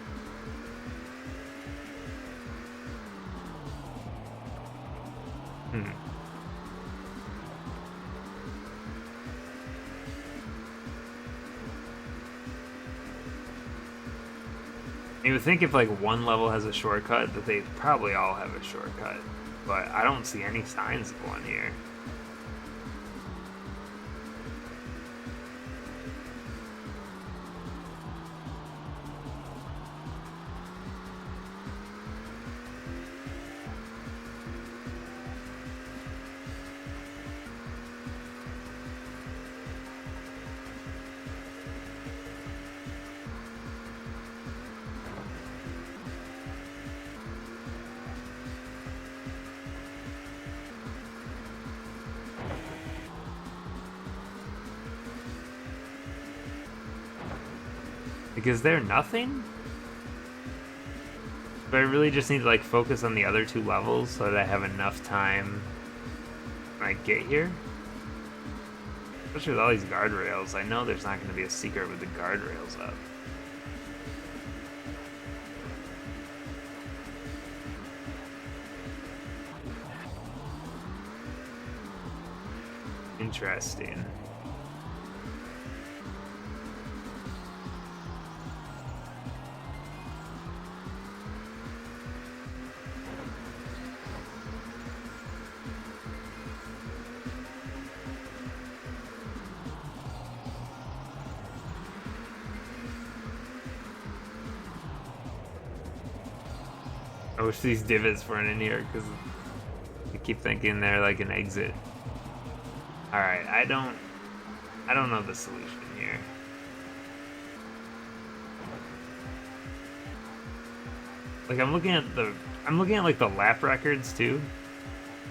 You would think if like one level has a shortcut that they probably all have a shortcut, but I don't see any signs of one here. Like, is there nothing? Do I really just need to like focus on the other two levels so that I have enough time when I get here? Especially with all these guardrails, I know there's not going to be a secret with the guardrails up. Interesting. I wish these divots weren't in here because I keep thinking they're like an exit. Alright, I don't know the solution here. Like I'm looking at like the lap records too.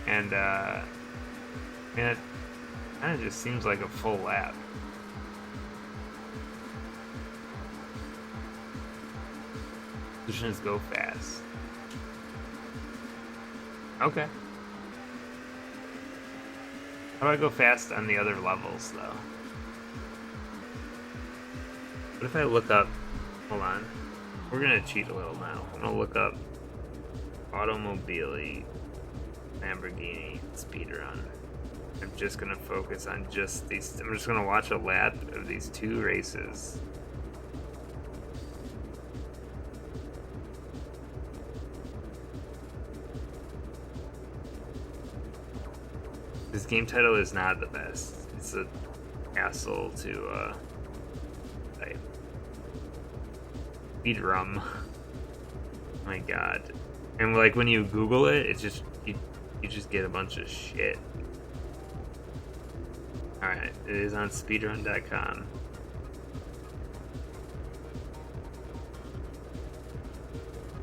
And man, it kinda just seems like a full lap. Solution is go fast. Okay. How do I go fast on the other levels, though? What if I look up... Hold on. We're gonna cheat a little now. I'm gonna look up Automobili Lamborghini speedrun. I'm just gonna focus on just these... I'm just gonna watch a lap of these two races. This game title is not the best. It's a hassle to type. Speedrum. Oh my god. And like when you Google it, it's just you just get a bunch of shit. Alright, it is on speedrun.com.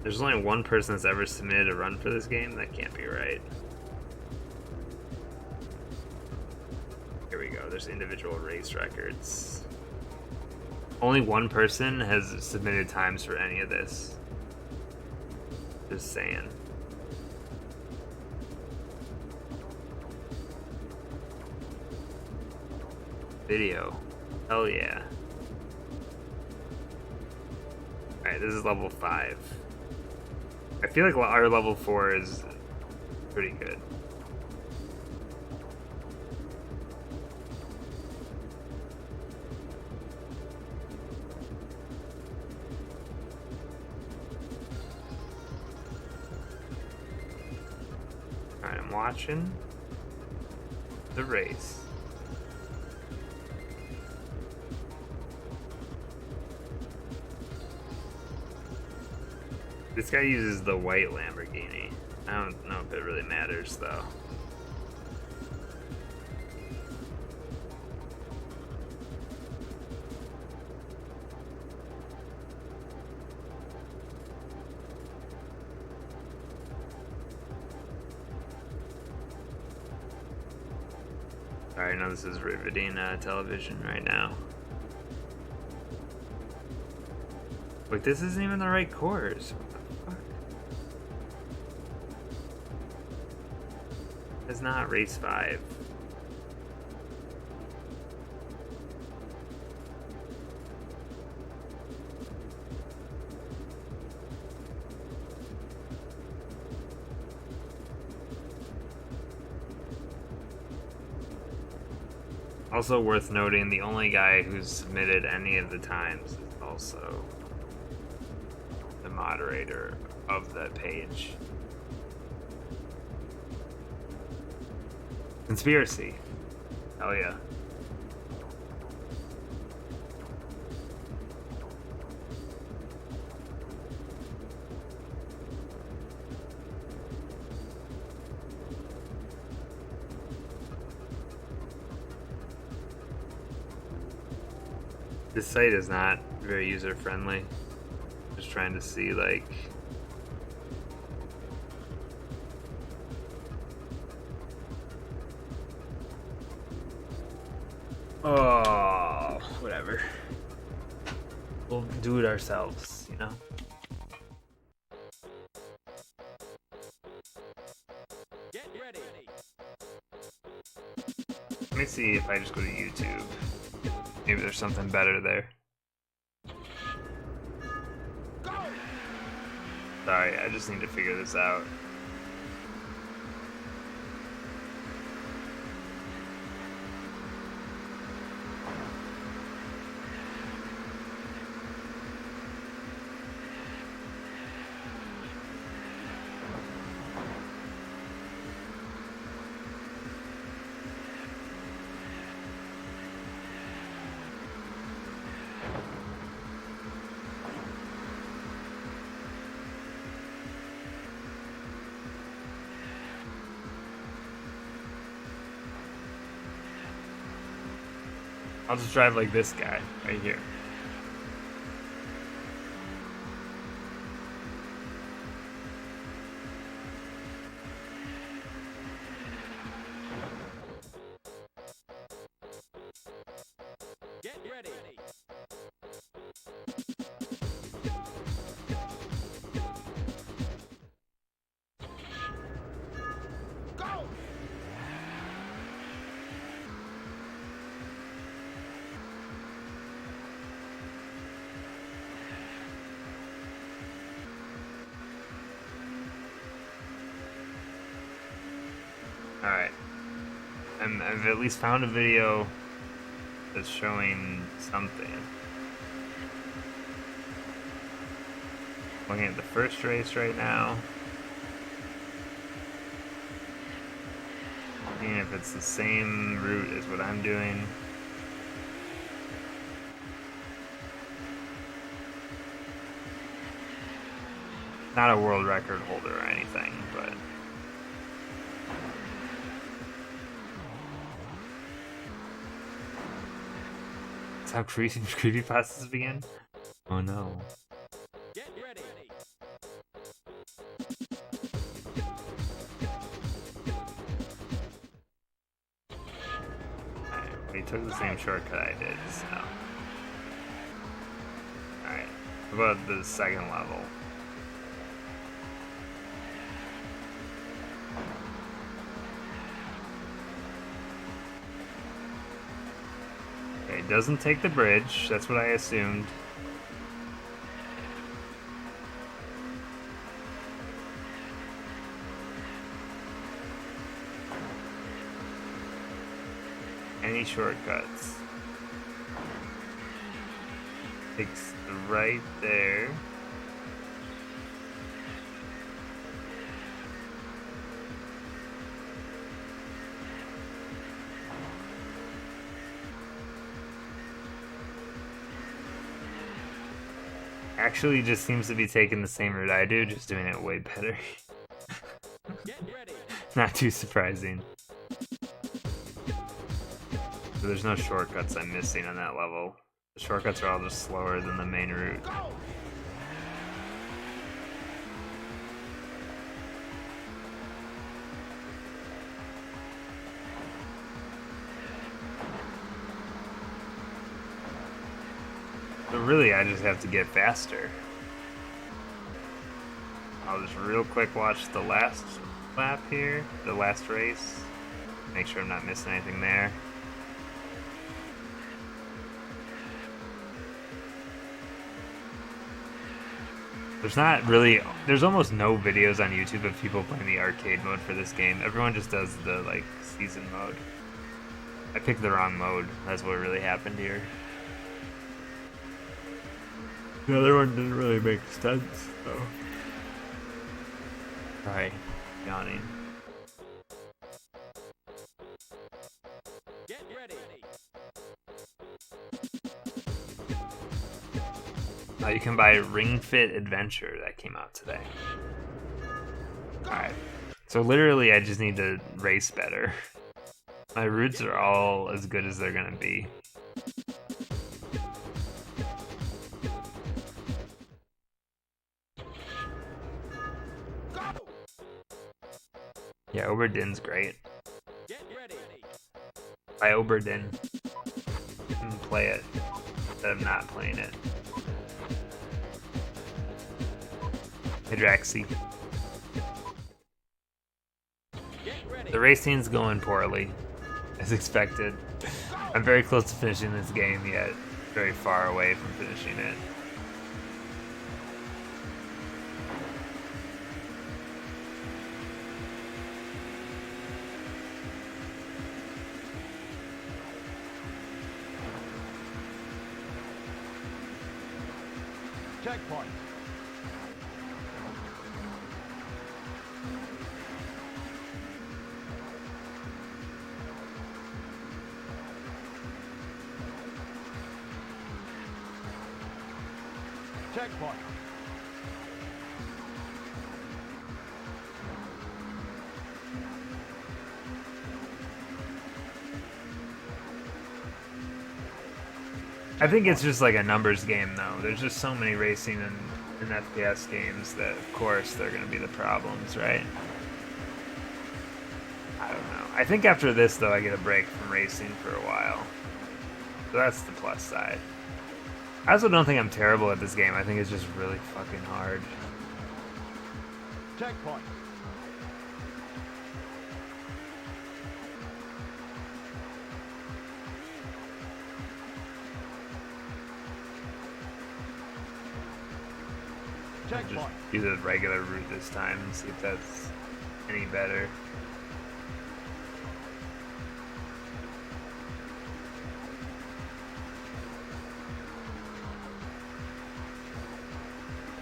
There's only one person that's ever submitted a run for this game? That can't be right. There's individual race records. Only one person has submitted times for any of this. Just saying. Video. Hell yeah. Alright, this is level 5. I feel like our level 4 is pretty good. I'm watching the race. This guy uses the white Lamborghini. I don't know if it really matters though. Sorry, I know this is riveting television right now. Wait, this isn't even the right course. What the fuck? It's not race 5. Also worth noting, the only guy who's submitted any of the times is also the moderator of that page. Conspiracy. Hell yeah. This site is not very user friendly. Just trying to see like oh, whatever. We'll do it ourselves, you know? Get ready. Let me see if I just go to YouTube. Maybe there's something better there. Go. Sorry, I just need to figure this out. I'll just drive like this guy right here. Get ready. Go. Alright. I've at least found a video that's showing something. Looking at the first race right now. Seeing if it's the same route as what I'm doing. Not a world record holder or anything, but that's how creepypastas begin? Oh no. Get ready. Alright, we took the same shortcut I did, so. Alright, what about the second level? Okay, doesn't take the bridge, that's what I assumed. Any shortcuts? Takes the right there. Actually, just seems to be taking the same route I do, just doing it way better. Get ready. Not too surprising. So there's no shortcuts I'm missing on that level. The shortcuts are all just slower than the main route. Go. really, I just have to get faster. I'll just real quick watch the last lap here, the last race. Make sure I'm not missing anything there. There's almost no videos on YouTube of people playing the arcade mode for this game. Everyone just does the, like, season mode. I picked the wrong mode. That's what really happened here. The other one didn't really make sense, though. Sorry, yawning. Get ready. You can buy Ring Fit Adventure that came out today. Alright. So literally I just need to race better. My routes are all as good as they're gonna be. Yeah, Oberdin's great. Get ready. Buy Oberdin and play it. Instead of not playing it. Hydraxi. Get ready. The racing's going poorly, as expected. I'm very close to finishing this game, yet very far away from finishing it. Checkpoint. Checkpoint. I think it's just like a numbers game, though. There's just so many racing and FPS games that, of course, they're going to be the problems, right? I don't know. I think after this, though, I get a break from racing for a while. So that's the plus side. I also don't think I'm terrible at this game. I think it's just really fucking hard. Checkpoint. I'll just Checkpoint. do the regular route this time and see if that's any better.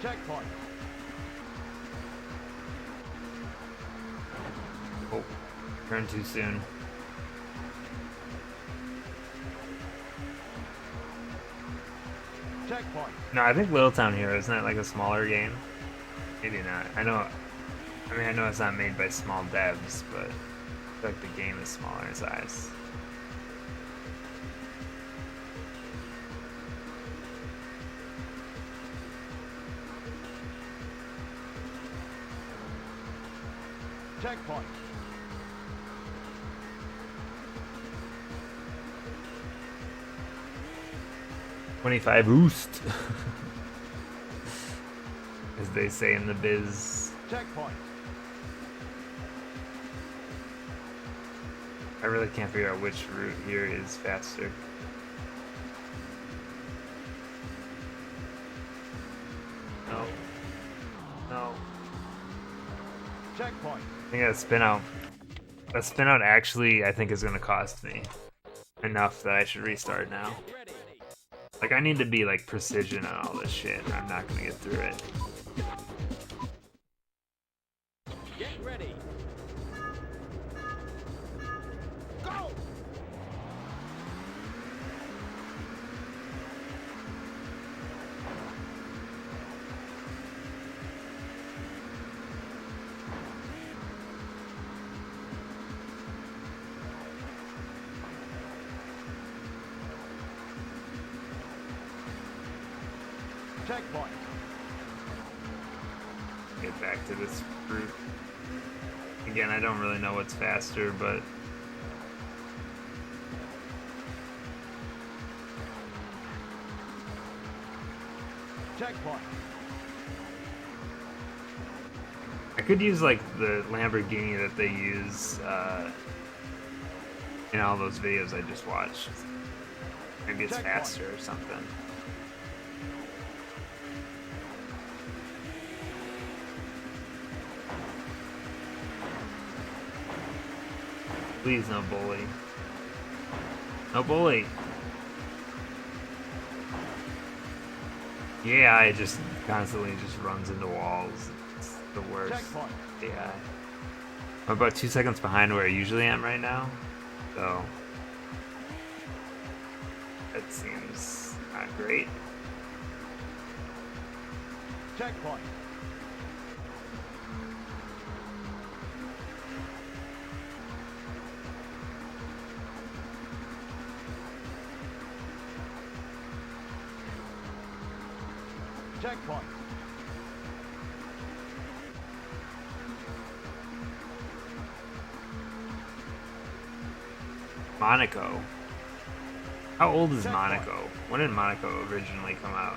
Checkpoint. Oh, turn too soon. Checkpoint. No, I think Little Town Hero, isn't that like a smaller game? Maybe not. I know it's not made by small devs, but I feel like the game is smaller in size. Checkpoint. $25 boost, as they say in the biz. Checkpoint. I really can't figure out which route here is faster. No. No. Checkpoint. I think that spin out actually, I think, is going to cost me enough that I should restart now. Get ready. Like, I need to be, like, precision on all this shit, or I'm not going to get through it. Get ready. Go. Checkpoint. Get back to this route. Again, I don't really know what's faster, but Checkpoint. I could use like the Lamborghini that they use in all those videos I just watched. Maybe it's Checkpoint. faster or something. Please, no bully. No bully. Yeah, it just constantly just runs into walls. It's the worst. Checkpoint. Yeah. I'm about 2 seconds behind where I usually am right now. So that seems not great. Checkpoint. Checkpoint. Monaco. How old is Checkpoint. Monaco? When did Monaco originally come out?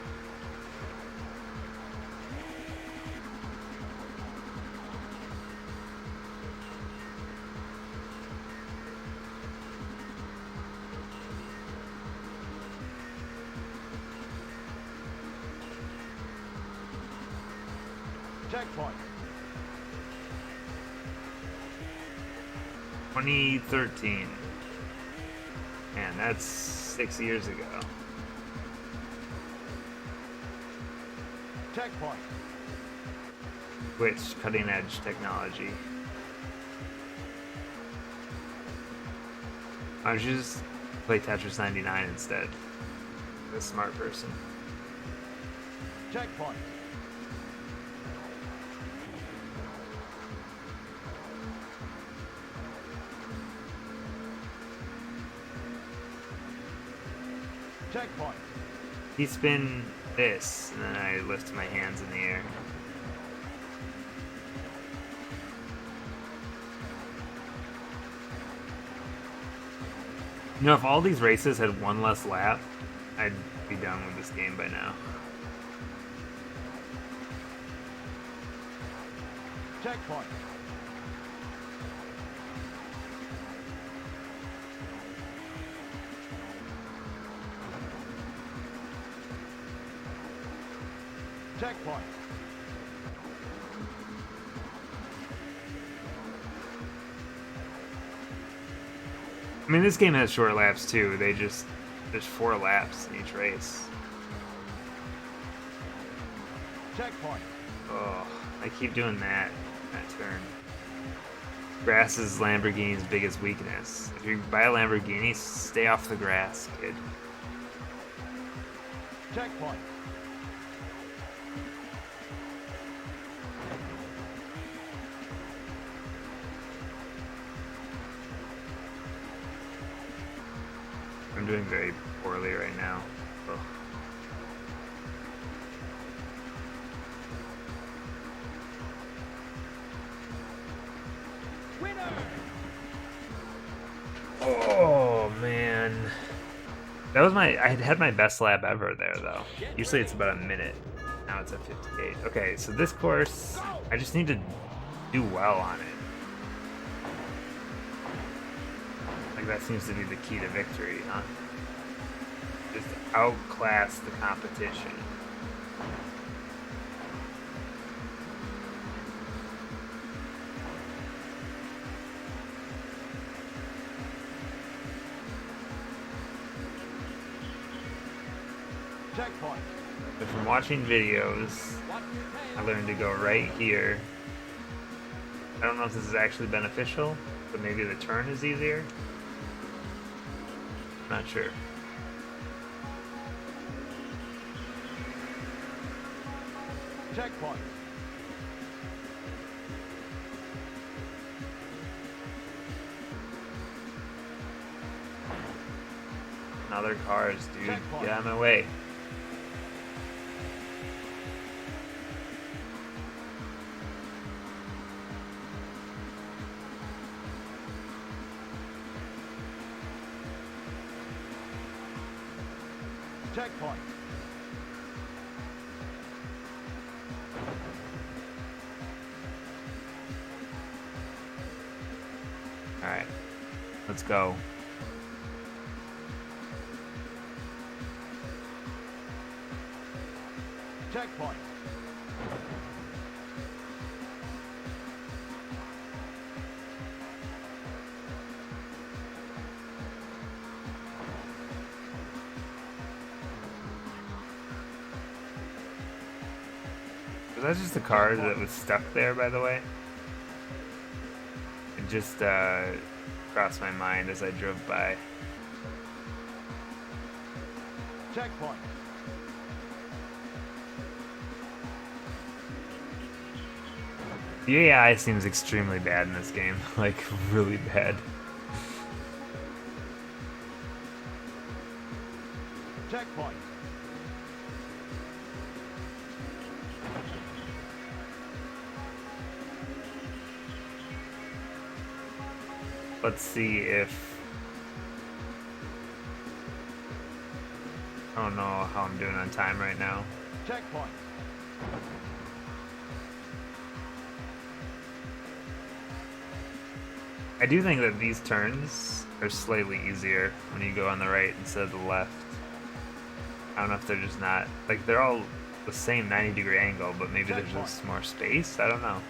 Checkpoint. 2013. Man, that's 6 years ago. Checkpoint. Which cutting edge technology? Why don't you just play Tetris 99 instead? A smart person. Checkpoint. Checkpoint. He spin this, and then I lift my hands in the air. You know, if all these races had one less lap, I'd be done with this game by now. Checkpoint. Checkpoint. I mean, this game has short laps too. There's 4 laps in each race. Checkpoint. Oh, I keep doing that turn. Grass is Lamborghini's biggest weakness. If you buy a Lamborghini, stay off the grass, kid. Checkpoint. I'm doing very poorly right now. Ugh. Winner. Oh man, that was I had my best lap ever there though. Usually it's about a minute. Now it's at 58. Okay, so this course, I just need to do well on it. Like that seems to be the key to victory, huh? Just outclass the competition. Checkpoint. But from watching videos, Watch your tail. I learned to go right here. I don't know if this is actually beneficial, but maybe the turn is easier. Not sure. Checkpoint. Other cars, dude. Checkpoint. Get out of my way. Checkpoint. Alright, let's go. Checkpoint. Was that just a car that was stuck there, by the way? It just crossed my mind as I drove by. Checkpoint. The AI seems extremely bad in this game, like really bad. Checkpoint. Let's see if... I don't know how I'm doing on time right now. Checkpoint. I do think that these turns are slightly easier when you go on the right instead of the left. I don't know if they're just not... Like, they're all the same 90-degree angle, but maybe there's just more space? I don't know.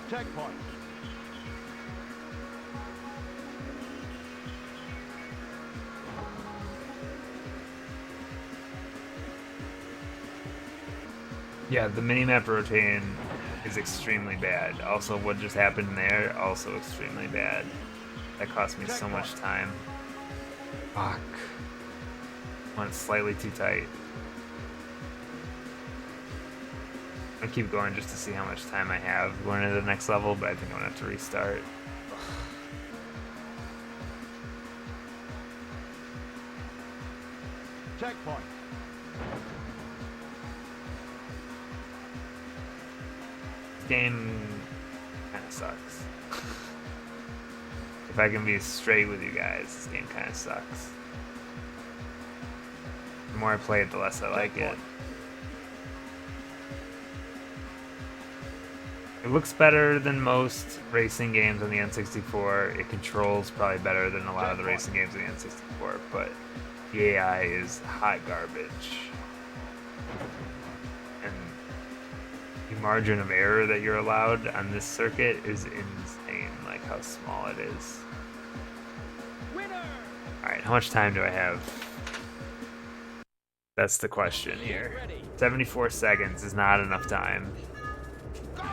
Checkpoint. Yeah, the minimap rotating is extremely bad. Also, what just happened there, also extremely bad. That cost me so much time. Fuck. Went slightly too tight. I'm gonna keep going just to see how much time I have going to the next level, but I think I'm gonna have to restart. Checkpoint. This game kind of sucks. If I can be straight with you guys, this game kind of sucks. The more I play it, the less I like it. It looks better than most racing games on the N64. It controls probably better than a lot of the racing games on the N64, but the AI is hot garbage. And the margin of error that you're allowed on this circuit is insane, like how small it is. Winner. Alright, how much time do I have? That's the question here. 74 seconds is not enough time. Go.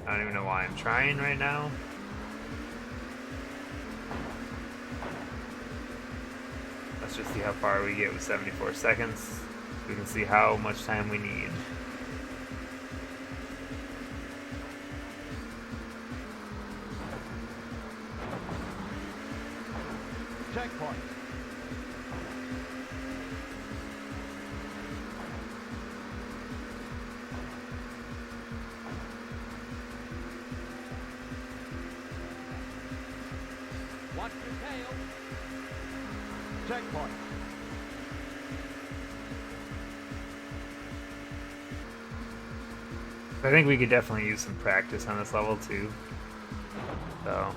I don't even know why I'm trying right now. Let's just see how far we get with 74 seconds. We can see how much time we need. Checkpoint. Watch your tail. Checkpoint. I think we could definitely use some practice on this level too. So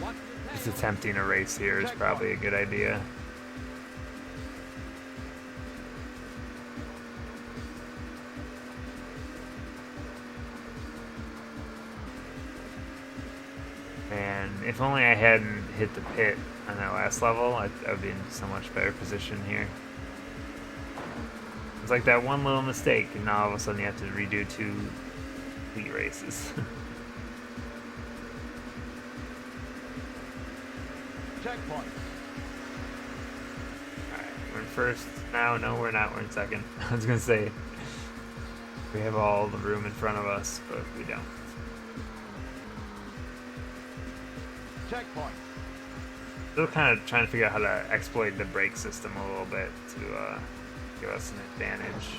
Watch your just tail. attempting a race here is probably a good idea. And if only I hadn't hit the pit on that last level, I would be in so much better position here. It's like that one little mistake, and now all of a sudden you have to redo 2 complete races. Checkpoint. Alright, we're in first now. No, we're not. We're in second. I was gonna say we have all the room in front of us, but we don't. Checkpoint. Still kind of trying to figure out how to exploit the brake system a little bit to give us an advantage.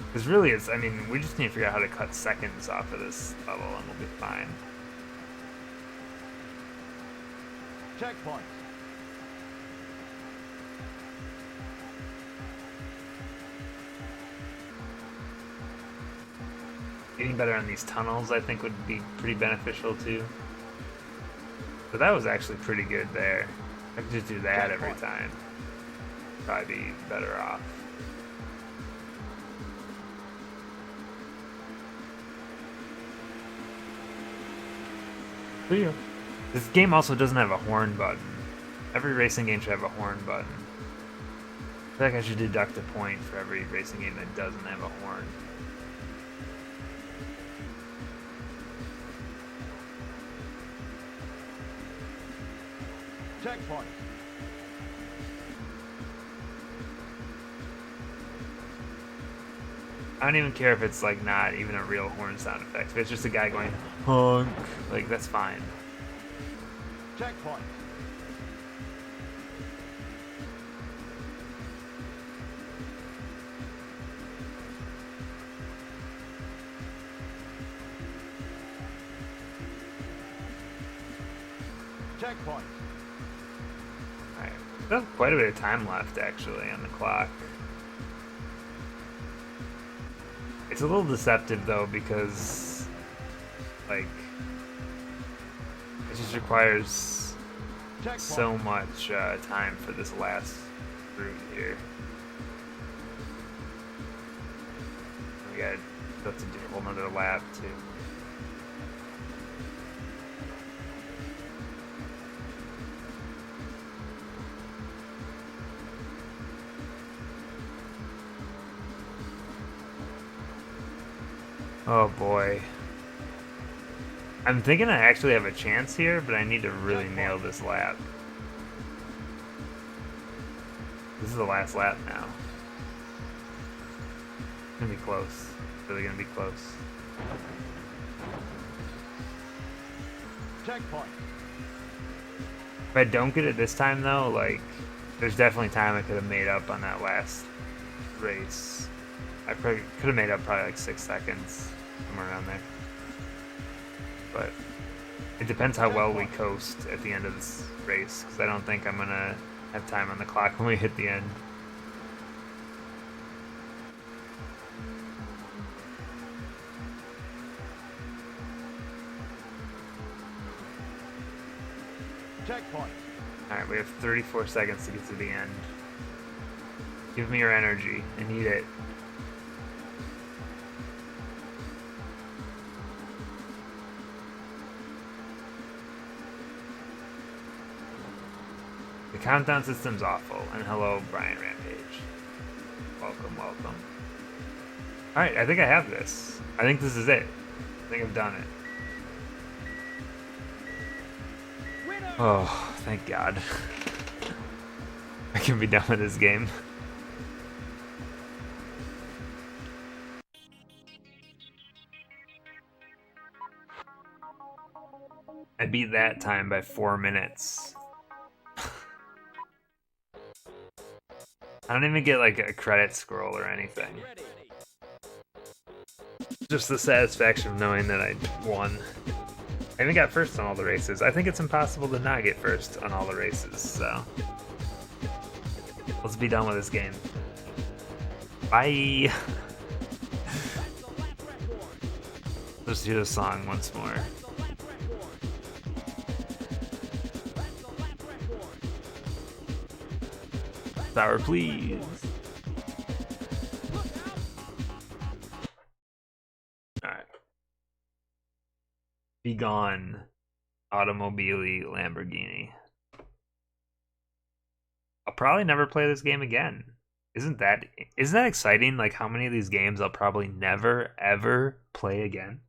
Because really, it's, I mean, we just need to figure out how to cut seconds off of this level and we'll be fine. Checkpoint. Getting better on these tunnels, I think, would be pretty beneficial too. But that was actually pretty good there. I could just do that every time. Probably be better off. This game also doesn't have a horn button. Every racing game should have a horn button. I feel like I should deduct a point for every racing game that doesn't have a horn. Checkpoint. I don't even care if it's like not even a real horn sound effect. If it's just a guy going honk, like that's fine. Checkpoint. Checkpoint. Alright. Still have quite a bit of time left actually on the clock. It's a little deceptive though because like it just requires Checkpoint. so much time for this last route here. We got to do a whole nother lap too. Oh boy. I'm thinking I actually have a chance here, but I need to really nail this lap. This is the last lap now. It's gonna be close. Really gonna be close. Checkpoint. If I don't get it this time though, like, there's definitely time I could have made up on that last race. I could have made up probably like 6 seconds, somewhere around there. But it depends how well we coast at the end of this race, because I don't think I'm gonna have time on the clock when we hit the end. Checkpoint. Alright, we have 34 seconds to get to the end. Give me your energy. I need it. The countdown system's awful. And hello, Brian Rampage. Welcome, welcome. Alright, I think I have this. I think this is it. I think I've done it. Winner. Oh, thank God. I can be done with this game. I beat that time by 4 minutes. I don't even get like a credit scroll or anything. Ready. Just the satisfaction of knowing that I won. I even got first on all the races. I think it's impossible to not get first on all the races, so let's be done with this game. Bye! Let's do the song once more. Power, please. Alright. Be gone, Automobili Lamborghini. I'll probably never play this game again. Isn't that exciting? Like how many of these games I'll probably never ever play again?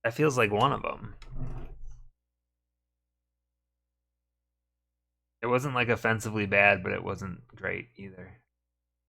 That feels like one of them. It wasn't like offensively bad, but it wasn't great either.